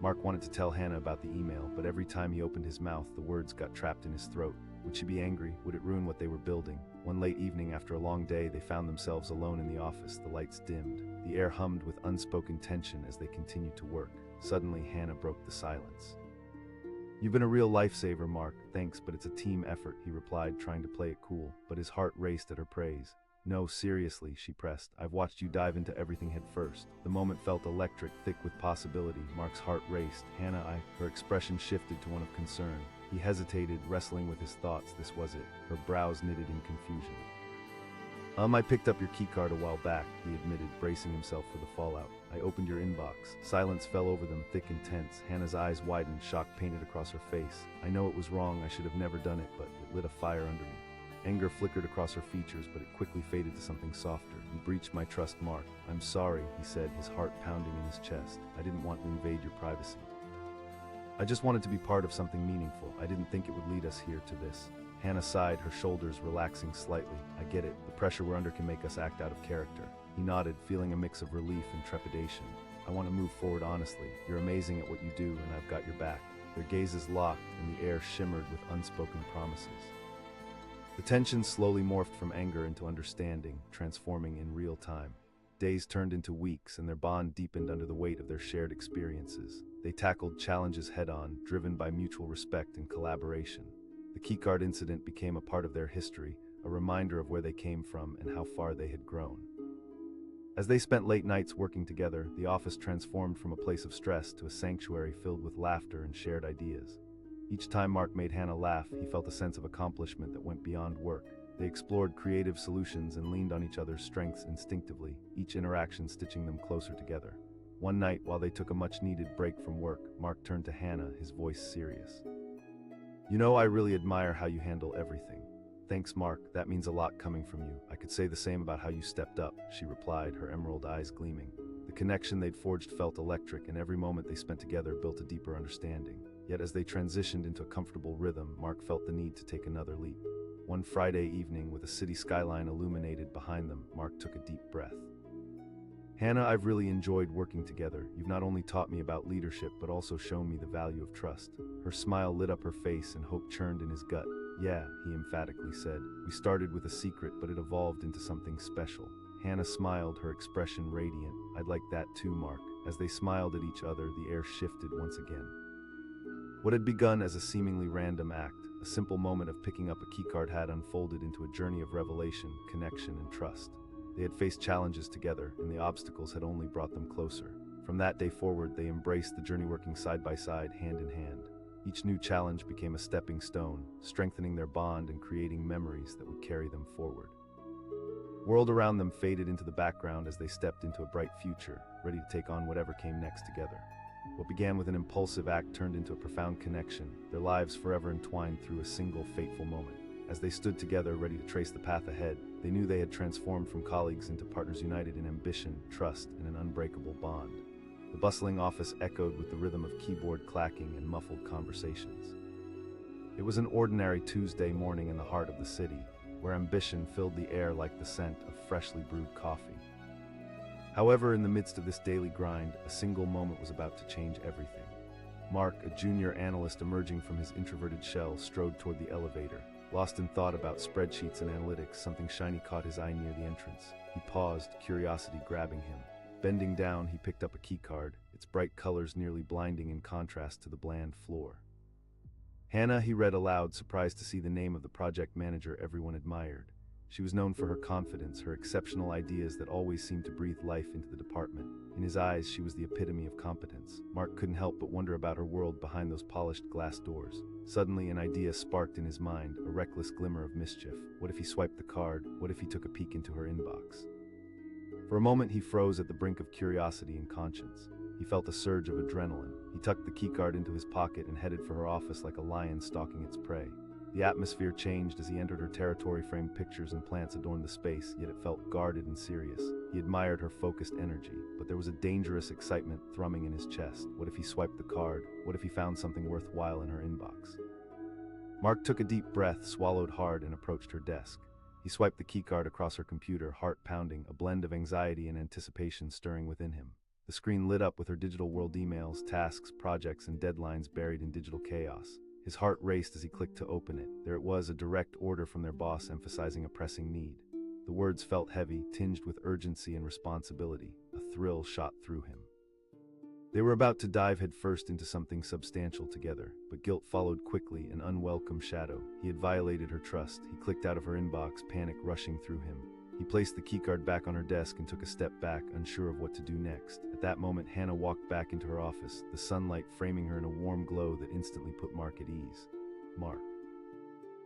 S1: Mark wanted to tell Hannah about the email, but every time he opened his mouth, the words got trapped in his throat. Would she be angry? Would it ruin what they were building? One late evening after a long day, they found themselves alone in the office, the lights dimmed. The air hummed with unspoken tension as they continued to work. Suddenly, Hannah broke the silence. "You've been a real lifesaver, Mark. Thanks, but it's a team effort," he replied, trying to play it cool, but his heart raced at her praise. "No, seriously," she pressed. "I've watched you dive into everything head first." The moment felt electric, thick with possibility. Mark's heart raced. "Hannah, Her expression shifted to one of concern. He hesitated, wrestling with his thoughts. This was it. Her brows knitted in confusion. I picked up your keycard a while back," he admitted, bracing himself for the fallout. "I opened your inbox." Silence fell over them, thick and tense. Hannah's eyes widened, shock painted across her face. "I know it was wrong, I should have never done it, but it lit a fire under me." Anger flickered across her features, but it quickly faded to something softer. "You breached my trust, Mark." "I'm sorry," he said, his heart pounding in his chest. "I didn't want to invade your privacy. I just wanted to be part of something meaningful. I didn't think it would lead us here to this." Hannah sighed, her shoulders relaxing slightly. "I get it. The pressure we're under can make us act out of character." He nodded, feeling a mix of relief and trepidation. "I want to move forward honestly. You're amazing at what you do, and I've got your back." Their gazes locked, and the air shimmered with unspoken promises. The tension slowly morphed from anger into understanding, transforming in real time. Days turned into weeks, and their bond deepened under the weight of their shared experiences. They tackled challenges head-on, driven by mutual respect and collaboration. The keycard incident became a part of their history, a reminder of where they came from and how far they had grown. As they spent late nights working together, the office transformed from a place of stress to a sanctuary filled with laughter and shared ideas. Each time Mark made Hannah laugh, he felt a sense of accomplishment that went beyond work. They explored creative solutions and leaned on each other's strengths instinctively, each interaction stitching them closer together. One night, while they took a much-needed break from work, Mark turned to Hannah, his voice serious. "You know, I really admire how you handle everything." "Thanks, Mark. That means a lot coming from you. I could say the same about how you stepped up," she replied, her emerald eyes gleaming. The connection they'd forged felt electric, and every moment they spent together built a deeper understanding. Yet as they transitioned into a comfortable rhythm, Mark felt the need to take another leap. One Friday evening, with a city skyline illuminated behind them, Mark took a deep breath. "Hannah, I've really enjoyed working together. You've not only taught me about leadership, but also shown me the value of trust." Her smile lit up her face and hope churned in his gut. "Yeah," he emphatically said. "We started with a secret, but it evolved into something special." Hannah smiled, her expression radiant. "I'd like that too, Mark." As they smiled at each other, the air shifted once again. What had begun as a seemingly random act, a simple moment of picking up a keycard, had unfolded into a journey of revelation, connection, and trust. They had faced challenges together, and the obstacles had only brought them closer. From that day forward, they embraced the journey, working side by side, hand in hand. Each new challenge became a stepping stone, strengthening their bond and creating memories that would carry them forward. The world around them faded into the background as they stepped into a bright future, ready to take on whatever came next together. What began with an impulsive act turned into a profound connection, their lives forever entwined through a single fateful moment. As they stood together, ready to trace the path ahead, They knew they had transformed from colleagues into partners united in ambition, trust, and an unbreakable bond. The bustling office echoed with the rhythm of keyboard clacking and muffled conversations. It was an ordinary Tuesday morning in the heart of the city, where ambition filled the air like the scent of freshly brewed coffee. However, in the midst of this daily grind, a single moment was about to change everything. Mark, a junior analyst emerging from his introverted shell, strode toward the elevator. Lost in thought about spreadsheets and analytics, something shiny caught his eye near the entrance. He paused, curiosity grabbing him. Bending down, he picked up a keycard, its bright colors nearly blinding in contrast to the bland floor. Hannah, he read aloud, surprised to see the name of the project manager everyone admired. She was known for her confidence, her exceptional ideas that always seemed to breathe life into the department. In his eyes, she was the epitome of competence. Mark couldn't help but wonder about her world behind those polished glass doors. Suddenly, an idea sparked in his mind, a reckless glimmer of mischief. What if he swiped the card? What if he took a peek into her inbox? For a moment, he froze at the brink of curiosity and conscience. He felt a surge of adrenaline. He tucked the keycard into his pocket and headed for her office like a lion stalking its prey. The atmosphere changed as he entered her territory. Framed pictures and plants adorned the space, yet it felt guarded and serious. He admired her focused energy, but there was a dangerous excitement thrumming in his chest. What if he swiped the card? What if he found something worthwhile in her inbox? Mark took a deep breath, swallowed hard, and approached her desk. He swiped the keycard across her computer, heart pounding, a blend of anxiety and anticipation stirring within him. The screen lit up with her digital world emails, tasks, projects, and deadlines buried in digital chaos. His heart raced as he clicked to open it. There it was, a direct order from their boss emphasizing a pressing need. The words felt heavy, tinged with urgency and responsibility. A thrill shot through him. They were about to dive headfirst into something substantial together, but guilt followed quickly, an unwelcome shadow. He had violated her trust. He clicked out of her inbox, panic rushing through him. He placed the keycard back on her desk and took a step back, unsure of what to do next. At that moment, Hannah walked back into her office, the sunlight framing her in a warm glow that instantly put Mark at ease. "Mark?"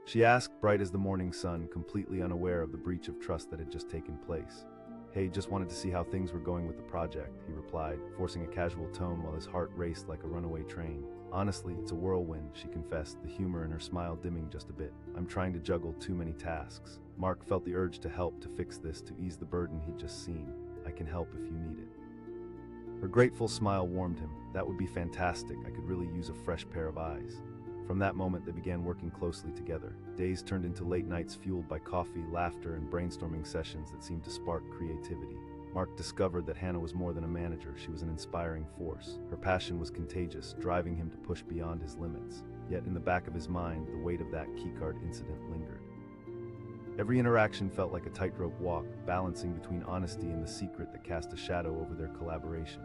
S1: she asked, bright as the morning sun, completely unaware of the breach of trust that had just taken place. "Hey, just wanted to see how things were going with the project," he replied, forcing a casual tone while his heart raced like a runaway train. "Honestly, it's a whirlwind," she confessed, the humor in her smile dimming just a bit. "I'm trying to juggle too many tasks." Mark felt the urge to help, to fix this, to ease the burden he'd just seen. "I can help if you need it." Her grateful smile warmed him. "That would be fantastic. I could really use a fresh pair of eyes." From that moment, they began working closely together. Days turned into late nights fueled by coffee, laughter, and brainstorming sessions that seemed to spark creativity. Mark discovered that Hannah was more than a manager. She was an inspiring force. Her passion was contagious, driving him to push beyond his limits. Yet in the back of his mind, the weight of that keycard incident lingered. Every interaction felt like a tightrope walk, balancing between honesty and the secret that cast a shadow over their collaboration.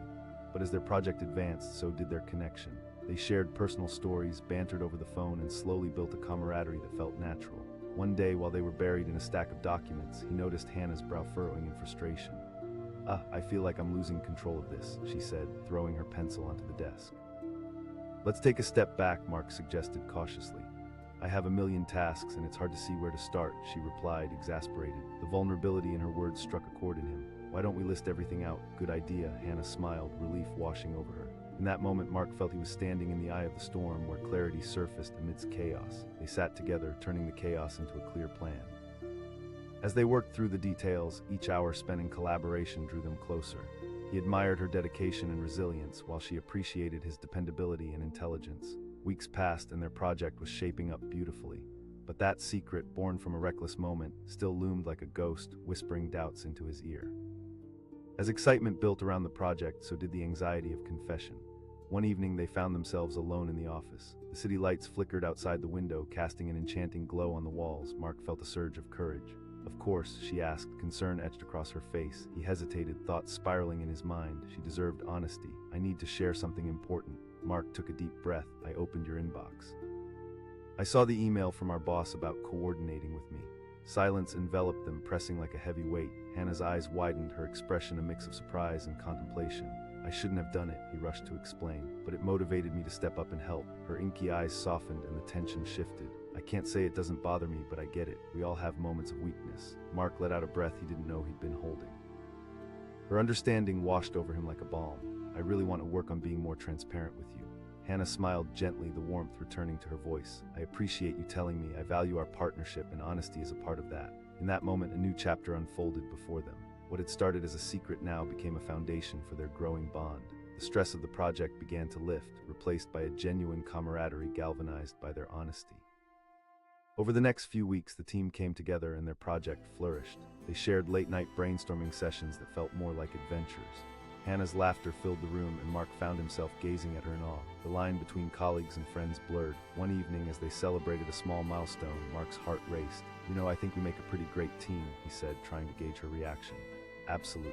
S1: But as their project advanced, so did their connection. They shared personal stories, bantered over the phone, and slowly built a camaraderie that felt natural. One day, while they were buried in a stack of documents, he noticed Hannah's brow furrowing in frustration. I feel like I'm losing control of this," she said, throwing her pencil onto the desk. "Let's take a step back," Mark suggested cautiously. "I have a million tasks and it's hard to see where to start," she replied, exasperated. The vulnerability in her words struck a chord in him. "Why don't we list everything out?" "Good idea," Hannah smiled, relief washing over her. In that moment, Mark felt he was standing in the eye of the storm, where clarity surfaced amidst chaos. They sat together, turning the chaos into a clear plan. As they worked through the details, each hour spent in collaboration drew them closer. He admired her dedication and resilience, while she appreciated his dependability and intelligence. Weeks passed and their project was shaping up beautifully. But that secret, born from a reckless moment, still loomed like a ghost, whispering doubts into his ear. As excitement built around the project, so did the anxiety of confession. One evening, they found themselves alone in the office. The city lights flickered outside the window, casting an enchanting glow on the walls. Mark felt a surge of courage. "Of course," she asked, concern etched across her face. He hesitated, thoughts spiraling in his mind. She deserved honesty. "I need to share something important." Mark took a deep breath. "I opened your inbox. I saw the email from our boss about coordinating with me." Silence enveloped them, pressing like a heavy weight. Hannah's eyes widened, her expression a mix of surprise and contemplation. "I shouldn't have done it," he rushed to explain, "but it motivated me to step up and help." Her inky eyes softened and the tension shifted. "I can't say it doesn't bother me, but I get it. We all have moments of weakness." Mark let out a breath he didn't know he'd been holding. Her understanding washed over him like a balm. "I really want to work on being more transparent with you." Hannah smiled gently, the warmth returning to her voice. "I appreciate you telling me. I value our partnership, and honesty is a part of that." In that moment, a new chapter unfolded before them. What had started as a secret now became a foundation for their growing bond. The stress of the project began to lift, replaced by a genuine camaraderie galvanized by their honesty. Over the next few weeks, the team came together and their project flourished. They shared late-night brainstorming sessions that felt more like adventures. Hannah's laughter filled the room, and Mark found himself gazing at her in awe. The line between colleagues and friends blurred. One evening, as they celebrated a small milestone, Mark's heart raced. "You know, I think we make a pretty great team," he said, trying to gauge her reaction. "Absolutely.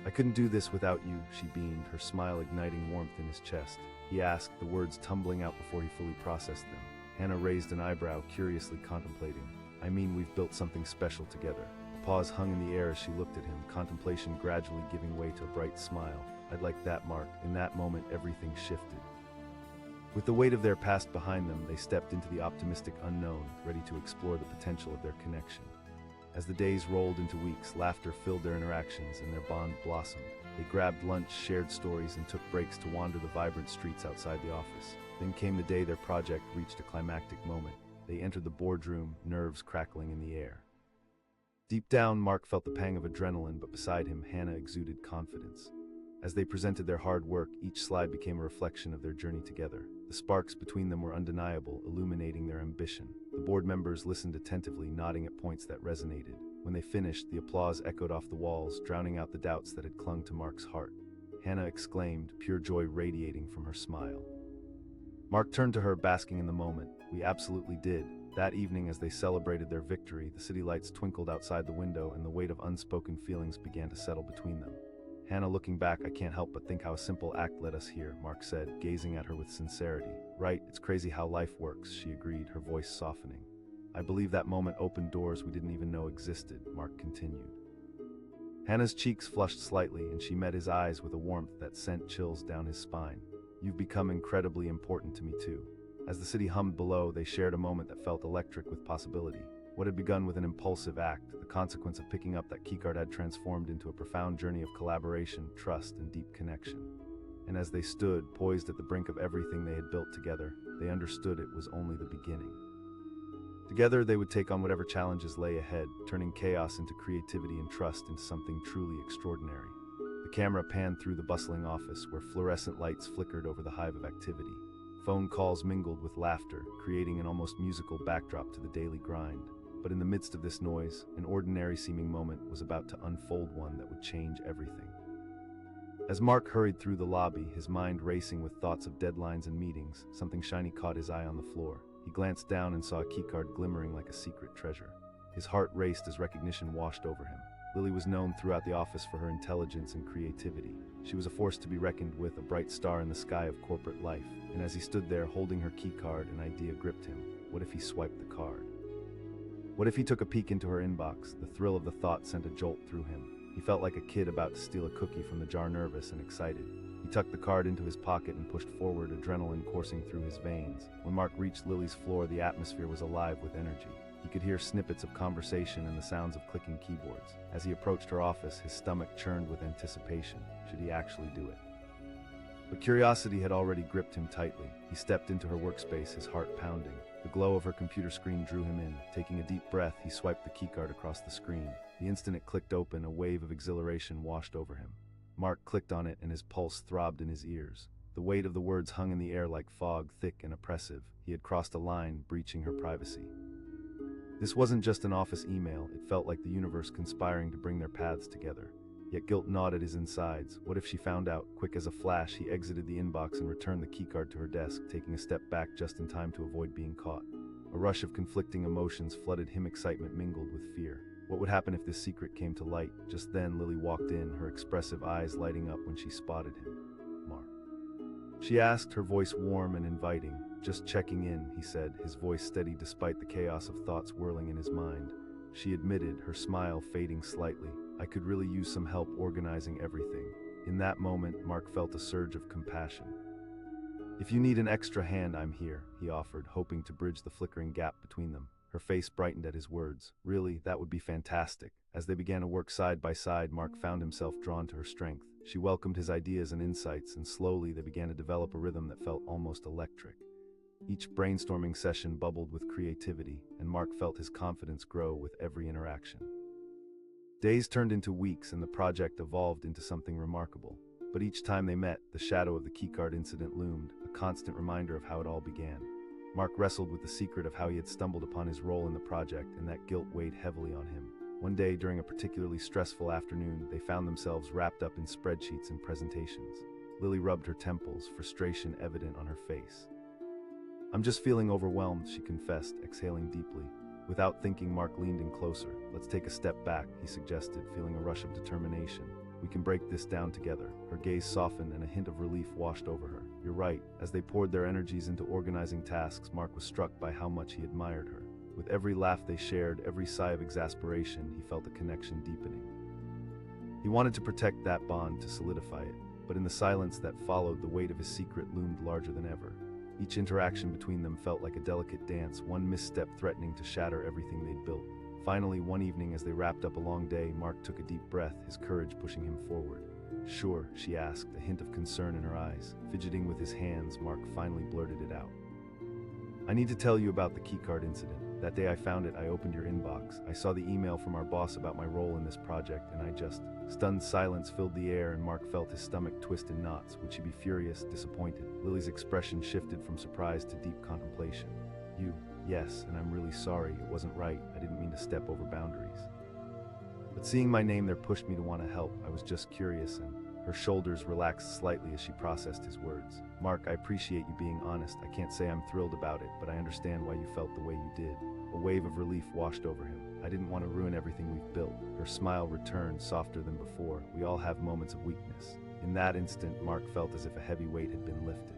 S1: I couldn't do this without you," she beamed, her smile igniting warmth in his chest. He asked, the words tumbling out before he fully processed them. Hannah raised an eyebrow, curiously contemplating. "I mean, we've built something special together." A pause hung in the air as she looked at him, contemplation gradually giving way to a bright smile. "I'd like that, Mark." In that moment, everything shifted. With the weight of their past behind them, they stepped into the optimistic unknown, ready to explore the potential of their connection. As the days rolled into weeks, laughter filled their interactions and their bond blossomed. They grabbed lunch, shared stories, and took breaks to wander the vibrant streets outside the office. Then came the day their project reached a climactic moment. They entered the boardroom, nerves crackling in the air. Deep down, Mark felt the pang of adrenaline, but beside him, Hannah exuded confidence. As they presented their hard work, each slide became a reflection of their journey together. The sparks between them were undeniable, illuminating their ambition. The board members listened attentively, nodding at points that resonated. When they finished, the applause echoed off the walls, drowning out the doubts that had clung to Mark's heart. Hannah exclaimed, pure joy radiating from her smile. Mark turned to her, basking in the moment. "We absolutely did." That evening, as they celebrated their victory, the city lights twinkled outside the window and the weight of unspoken feelings began to settle between them. Hannah, looking back, "I can't help but think how a simple act led us here," Mark said, gazing at her with sincerity. "Right, it's crazy how life works," she agreed, her voice softening. "I believe that moment opened doors we didn't even know existed," Mark continued. Hannah's cheeks flushed slightly, and she met his eyes with a warmth that sent chills down his spine. "You've become incredibly important to me too." As the city hummed below, they shared a moment that felt electric with possibility. What had begun with an impulsive act, the consequence of picking up that keycard, had transformed into a profound journey of collaboration, trust, and deep connection. And as they stood, poised at the brink of everything they had built together, they understood it was only the beginning. Together, they would take on whatever challenges lay ahead, turning chaos into creativity and trust into something truly extraordinary. The camera panned through the bustling office, where fluorescent lights flickered over the hive of activity. Phone calls mingled with laughter, creating an almost musical backdrop to the daily grind. But in the midst of this noise, an ordinary-seeming moment was about to unfold, one that would change everything. As Mark hurried through the lobby, his mind racing with thoughts of deadlines and meetings, something shiny caught his eye on the floor. He glanced down and saw a keycard glimmering like a secret treasure. His heart raced as recognition washed over him. Lily was known throughout the office for her intelligence and creativity. She was a force to be reckoned with, a bright star in the sky of corporate life. And as he stood there holding her keycard, an idea gripped him. What if he swiped the card? What if he took a peek into her inbox? The thrill of the thought sent a jolt through him. He felt like a kid about to steal a cookie from the jar, nervous and excited. He tucked the card into his pocket and pushed forward, adrenaline coursing through his veins. When Mark reached Lily's floor, the atmosphere was alive with energy. He could hear snippets of conversation and the sounds of clicking keyboards. As he approached her office, his stomach churned with anticipation. Should he actually do it? But curiosity had already gripped him tightly. He stepped into her workspace, his heart pounding. The glow of her computer screen drew him in. Taking a deep breath, he swiped the keycard across the screen. The instant it clicked open, a wave of exhilaration washed over him. Mark clicked on it and his pulse throbbed in his ears. The weight of the words hung in the air like fog, thick and oppressive. He had crossed a line, breaching her privacy. This wasn't just an office email, it felt like the universe conspiring to bring their paths together. Yet guilt gnawed at his insides. What if she found out? Quick as a flash, he exited the inbox and returned the keycard to her desk, taking a step back just in time to avoid being caught. A rush of conflicting emotions flooded him, excitement mingled with fear. What would happen if this secret came to light? Just then, Lily walked in, her expressive eyes lighting up when she spotted him. "Mark?" she asked, her voice warm and inviting. "Just checking in," he said, his voice steady despite the chaos of thoughts whirling in his mind. She admitted, her smile fading slightly. "I could really use some help organizing everything." In that moment, Mark felt a surge of compassion. "If you need an extra hand, I'm here," he offered, hoping to bridge the flickering gap between them. Her face brightened at his words. "Really, that would be fantastic." As they began to work side by side, Mark found himself drawn to her strength. She welcomed his ideas and insights, and slowly they began to develop a rhythm that felt almost electric. Each brainstorming session bubbled with creativity, and Mark felt his confidence grow with every interaction. Days turned into weeks and the project evolved into something remarkable. But each time they met, the shadow of the keycard incident loomed, a constant reminder of how it all began. Mark wrestled with the secret of how he had stumbled upon his role in the project, and that guilt weighed heavily on him. One day, during a particularly stressful afternoon, they found themselves wrapped up in spreadsheets and presentations. Lily rubbed her temples, frustration evident on her face. "I'm just feeling overwhelmed," she confessed, exhaling deeply. Without thinking, Mark leaned in closer. "Let's take a step back," he suggested, feeling a rush of determination. "We can break this down together." Her gaze softened and a hint of relief washed over her. "You're right." As they poured their energies into organizing tasks, Mark was struck by how much he admired her. With every laugh they shared, every sigh of exasperation, he felt a connection deepening. He wanted to protect that bond, to solidify it, but in the silence that followed, the weight of his secret loomed larger than ever. Each interaction between them felt like a delicate dance, one misstep threatening to shatter everything they'd built. Finally, one evening as they wrapped up a long day, Mark took a deep breath, his courage pushing him forward. "Sure," she asked, a hint of concern in her eyes. Fidgeting with his hands, Mark finally blurted it out. "I need to tell you about the keycard incident. That day I found it, I opened your inbox. I saw the email from our boss about my role in this project, and I just..." Stunned silence filled the air, and Mark felt his stomach twist in knots. Would she be furious, disappointed? Lily's expression shifted from surprise to deep contemplation. "You, yes, and I'm really sorry. It wasn't right. I didn't mean to step over boundaries. But seeing my name there pushed me to want to help. I was just curious," and her shoulders relaxed slightly as she processed his words. "Mark, I appreciate you being honest. I can't say I'm thrilled about it, but I understand why you felt the way you did." A wave of relief washed over him. "I didn't want to ruin everything we've built." Her smile returned, softer than before. "We all have moments of weakness." In that instant, Mark felt as if a heavy weight had been lifted.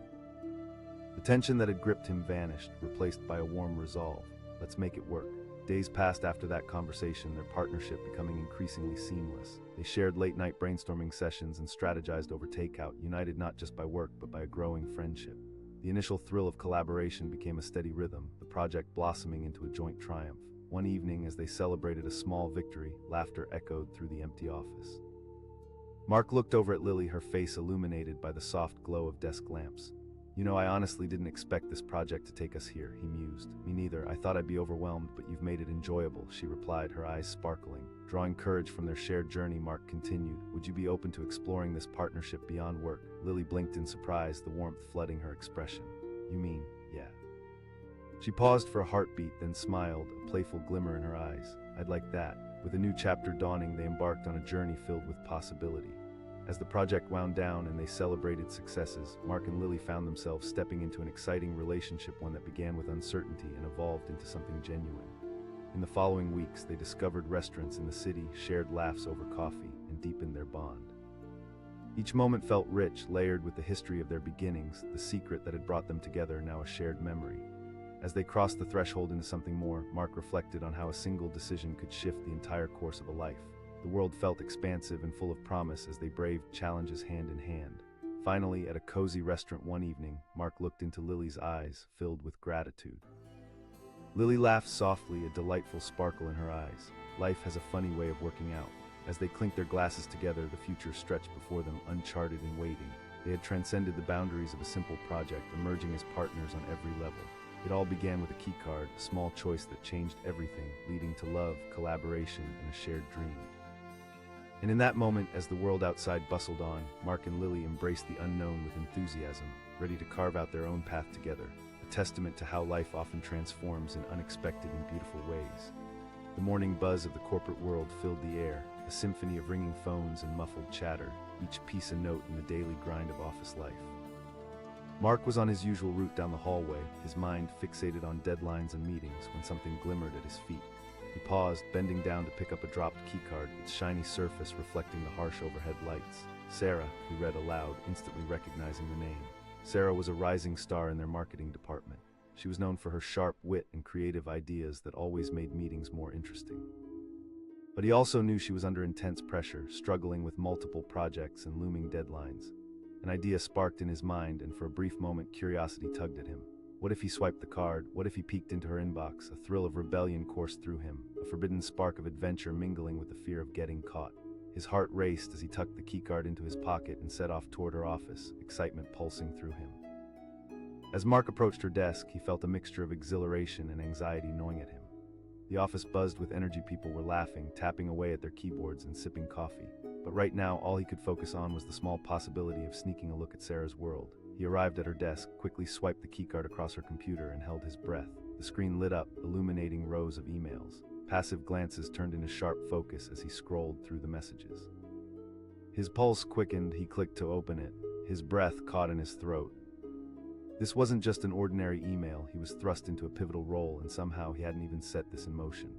S1: The tension that had gripped him vanished, replaced by a warm resolve. "Let's make it work." Days passed after that conversation, their partnership becoming increasingly seamless. They shared late-night brainstorming sessions and strategized over takeout, united not just by work but by a growing friendship. The initial thrill of collaboration became a steady rhythm, the project blossoming into a joint triumph. One evening, as they celebrated a small victory, laughter echoed through the empty office. Mark looked over at Lily, her face illuminated by the soft glow of desk lamps. "You know, I honestly didn't expect this project to take us here," he mused. "Me neither. I thought I'd be overwhelmed, but you've made it enjoyable," she replied, her eyes sparkling. Drawing courage from their shared journey, Mark continued, "Would you be open to exploring this partnership beyond work?" Lily blinked in surprise, the warmth flooding her expression. "You mean, yeah." She paused for a heartbeat, then smiled, a playful glimmer in her eyes. "I'd like that." With a new chapter dawning, they embarked on a journey filled with possibility. As the project wound down and they celebrated successes, Mark and Lily found themselves stepping into an exciting relationship, one that began with uncertainty and evolved into something genuine. In the following weeks, they discovered restaurants in the city, shared laughs over coffee, and deepened their bond. Each moment felt rich, layered with the history of their beginnings, the secret that had brought them together, now a shared memory. As they crossed the threshold into something more, Mark reflected on how a single decision could shift the entire course of a life. The world felt expansive and full of promise as they braved challenges hand in hand. Finally, at a cozy restaurant one evening, Mark looked into Lily's eyes, filled with gratitude. Lily laughed softly, a delightful sparkle in her eyes. Life has a funny way of working out. As they clinked their glasses together, the future stretched before them, uncharted and waiting. They had transcended the boundaries of a simple project, emerging as partners on every level. It all began with a keycard, a small choice that changed everything, leading to love, collaboration, and a shared dream. And in that moment, as the world outside bustled on, Mark and Lily embraced the unknown with enthusiasm, ready to carve out their own path together, a testament to how life often transforms in unexpected and beautiful ways. The morning buzz of the corporate world filled the air, a symphony of ringing phones and muffled chatter, each piece a note in the daily grind of office life. Mark was on his usual route down the hallway, his mind fixated on deadlines and meetings, when something glimmered at his feet. He paused, bending down to pick up a dropped keycard, its shiny surface reflecting the harsh overhead lights. "Sarah," he read aloud, instantly recognizing the name. Sarah was a rising star in their marketing department. She was known for her sharp wit and creative ideas that always made meetings more interesting. But he also knew she was under intense pressure, struggling with multiple projects and looming deadlines. An idea sparked in his mind, and for a brief moment, curiosity tugged at him. What if he swiped the card? What if he peeked into her inbox? A thrill of rebellion coursed through him, a forbidden spark of adventure mingling with the fear of getting caught. His heart raced as he tucked the keycard into his pocket and set off toward her office, excitement pulsing through him. As Mark approached her desk, he felt a mixture of exhilaration and anxiety gnawing at him. The office buzzed with energy. People were laughing, tapping away at their keyboards and sipping coffee. But right now, all he could focus on was the small possibility of sneaking a look at Sarah's world. He arrived at her desk, quickly swiped the keycard across her computer, and held his breath. The screen lit up, illuminating rows of emails. Passive glances turned into sharp focus as he scrolled through the messages. His pulse quickened. He clicked to open it. His breath caught in his throat. This wasn't just an ordinary email. He was thrust into a pivotal role, and somehow he hadn't even set this in motion.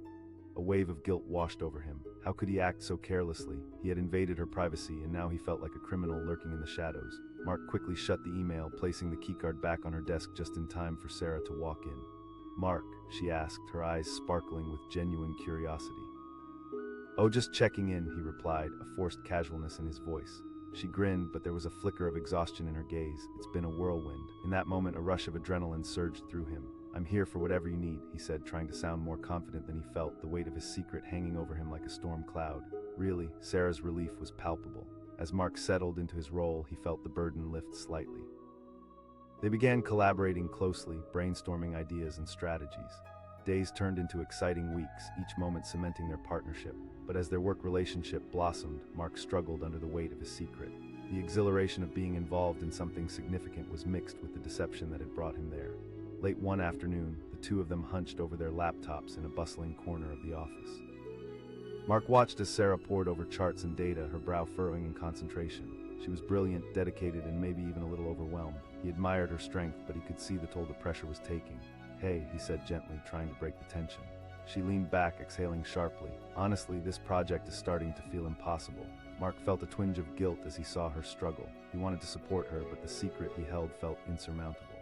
S1: A wave of guilt washed over him. How could he act so carelessly? He had invaded her privacy, and now he felt like a criminal lurking in the shadows. Mark quickly shut the email, placing the keycard back on her desk just in time for Sarah to walk in. "Mark," she asked, her eyes sparkling with genuine curiosity. "Oh, just checking in," he replied, a forced casualness in his voice. She grinned, but there was a flicker of exhaustion in her gaze. It's been a whirlwind. In that moment, a rush of adrenaline surged through him. "I'm here for whatever you need," he said, trying to sound more confident than he felt, the weight of his secret hanging over him like a storm cloud. Really, Sarah's relief was palpable. As Mark settled into his role, he felt the burden lift slightly. They began collaborating closely, brainstorming ideas and strategies. Days turned into exciting weeks, each moment cementing their partnership. But as their work relationship blossomed, Mark struggled under the weight of his secret. The exhilaration of being involved in something significant was mixed with the deception that had brought him there. Late one afternoon, the two of them hunched over their laptops in a bustling corner of the office. Mark watched as Sarah pored over charts and data, her brow furrowing in concentration. She was brilliant, dedicated, and maybe even a little overwhelmed. He admired her strength, but he could see the toll the pressure was taking. "Hey," he said gently, trying to break the tension. She leaned back, exhaling sharply. "Honestly, this project is starting to feel impossible." Mark felt a twinge of guilt as he saw her struggle. He wanted to support her, but the secret he held felt insurmountable.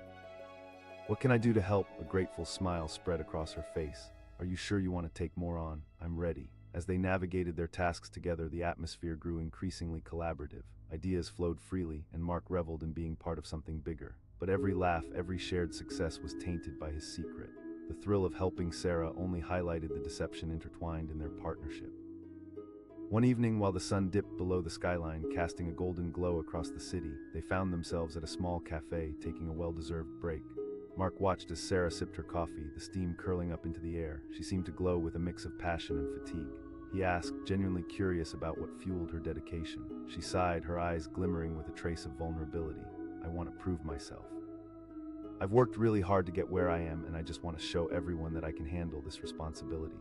S1: "What can I do to help?" A grateful smile spread across her face. "Are you sure you want to take more on? I'm ready." As they navigated their tasks together, the atmosphere grew increasingly collaborative. Ideas flowed freely, and Mark reveled in being part of something bigger. But every laugh, every shared success was tainted by his secret. The thrill of helping Sarah only highlighted the deception intertwined in their partnership. One evening, while the sun dipped below the skyline, casting a golden glow across the city, they found themselves at a small cafe, taking a well-deserved break. Mark watched as Sarah sipped her coffee, the steam curling up into the air. She seemed to glow with a mix of passion and fatigue. He asked, genuinely curious about what fueled her dedication. She sighed, her eyes glimmering with a trace of vulnerability. "I want to prove myself. I've worked really hard to get where I am, and I just want to show everyone that I can handle this responsibility."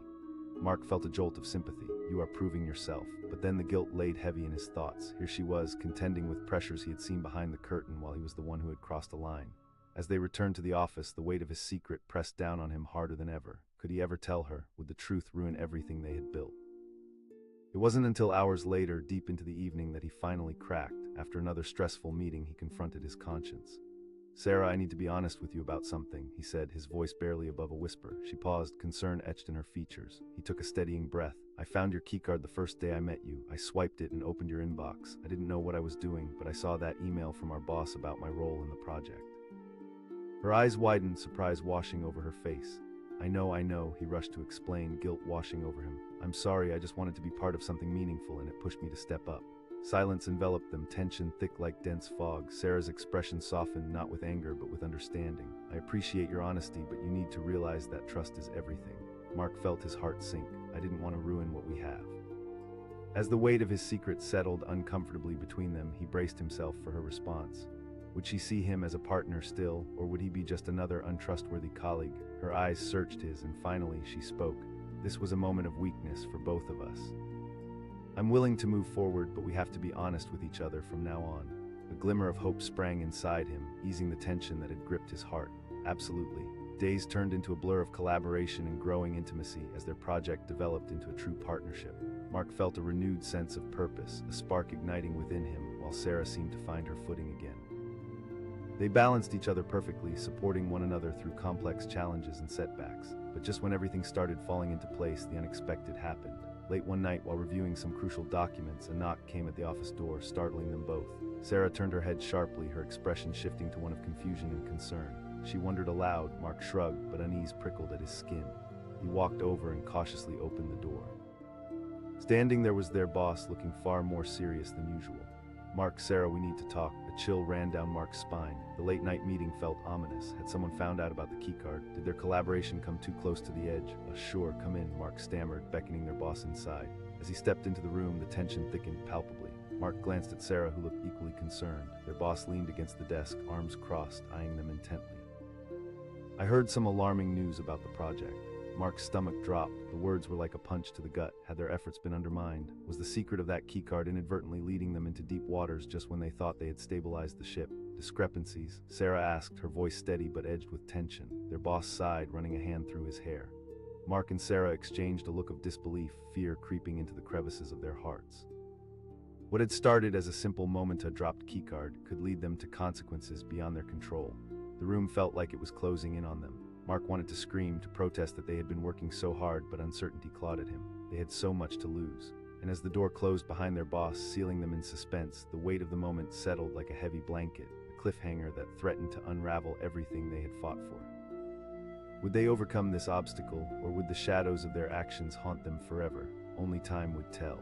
S1: Mark felt a jolt of sympathy. "You are proving yourself." But then the guilt laid heavy in his thoughts. Here she was, contending with pressures he had seen behind the curtain while he was the one who had crossed a line. As they returned to the office, the weight of his secret pressed down on him harder than ever. Could he ever tell her? Would the truth ruin everything they had built? It wasn't until hours later, deep into the evening, that he finally cracked. After another stressful meeting, he confronted his conscience. "Sarah, I need to be honest with you about something," he said, his voice barely above a whisper. She paused, concern etched in her features. He took a steadying breath. "I found your keycard the first day I met you. I swiped it and opened your inbox. I didn't know what I was doing, but I saw that email from our boss about my role in the project." Her eyes widened, surprise washing over her face. I know, he rushed to explain, guilt washing over him. "I'm sorry, I just wanted to be part of something meaningful, and it pushed me to step up." Silence enveloped them, tension thick like dense fog. Sarah's expression softened, not with anger, but with understanding. "I appreciate your honesty, but you need to realize that trust is everything." Mark felt his heart sink. "I didn't want to ruin what we have." As the weight of his secret settled uncomfortably between them, he braced himself for her response. Would she see him as a partner still, or would he be just another untrustworthy colleague? Her eyes searched his, and finally she spoke. "This was a moment of weakness for both of us. I'm willing to move forward, but we have to be honest with each other from now on." A glimmer of hope sprang inside him, easing the tension that had gripped his heart. "Absolutely." Days turned into a blur of collaboration and growing intimacy as their project developed into a true partnership. Mark felt a renewed sense of purpose, a spark igniting within him, while Sarah seemed to find her footing again. They balanced each other perfectly, supporting one another through complex challenges and setbacks. But just when everything started falling into place, the unexpected happened. Late one night, while reviewing some crucial documents, a knock came at the office door, startling them both. Sarah turned her head sharply, her expression shifting to one of confusion and concern. She wondered aloud. Mark shrugged, but unease prickled at his skin. He walked over and cautiously opened the door. Standing there was their boss, looking far more serious than usual. "Mark, Sarah, we need to talk." A A chill ran down Mark's spine. The late-night meeting felt ominous. Had someone found out about the keycard? Did their collaboration come too close to the edge? Sure, come in, Mark stammered, beckoning their boss inside. As he stepped into the room, the tension thickened palpably. Mark glanced at Sarah, who looked equally concerned. Their boss leaned against the desk, arms crossed, eyeing them intently. I heard some alarming news about the project. Mark's stomach dropped. The words were like a punch to the gut. Had their efforts been undermined? Was the secret of that keycard inadvertently leading them into deep waters just when they thought they had stabilized the ship? Discrepancies? Sarah asked, her voice steady but edged with tension. Their boss sighed, running a hand through his hair. Mark and Sarah exchanged a look of disbelief, fear creeping into the crevices of their hearts. What had started as a simple moment, a dropped keycard, could lead them to consequences beyond their control. The room felt like it was closing in on them. Mark wanted to scream, to protest that they had been working so hard, but uncertainty clawed at him. They had so much to lose. And as the door closed behind their boss, sealing them in suspense, the weight of the moment settled like a heavy blanket, a cliffhanger that threatened to unravel everything they had fought for. Would they overcome this obstacle, or would the shadows of their actions haunt them forever? Only time would tell.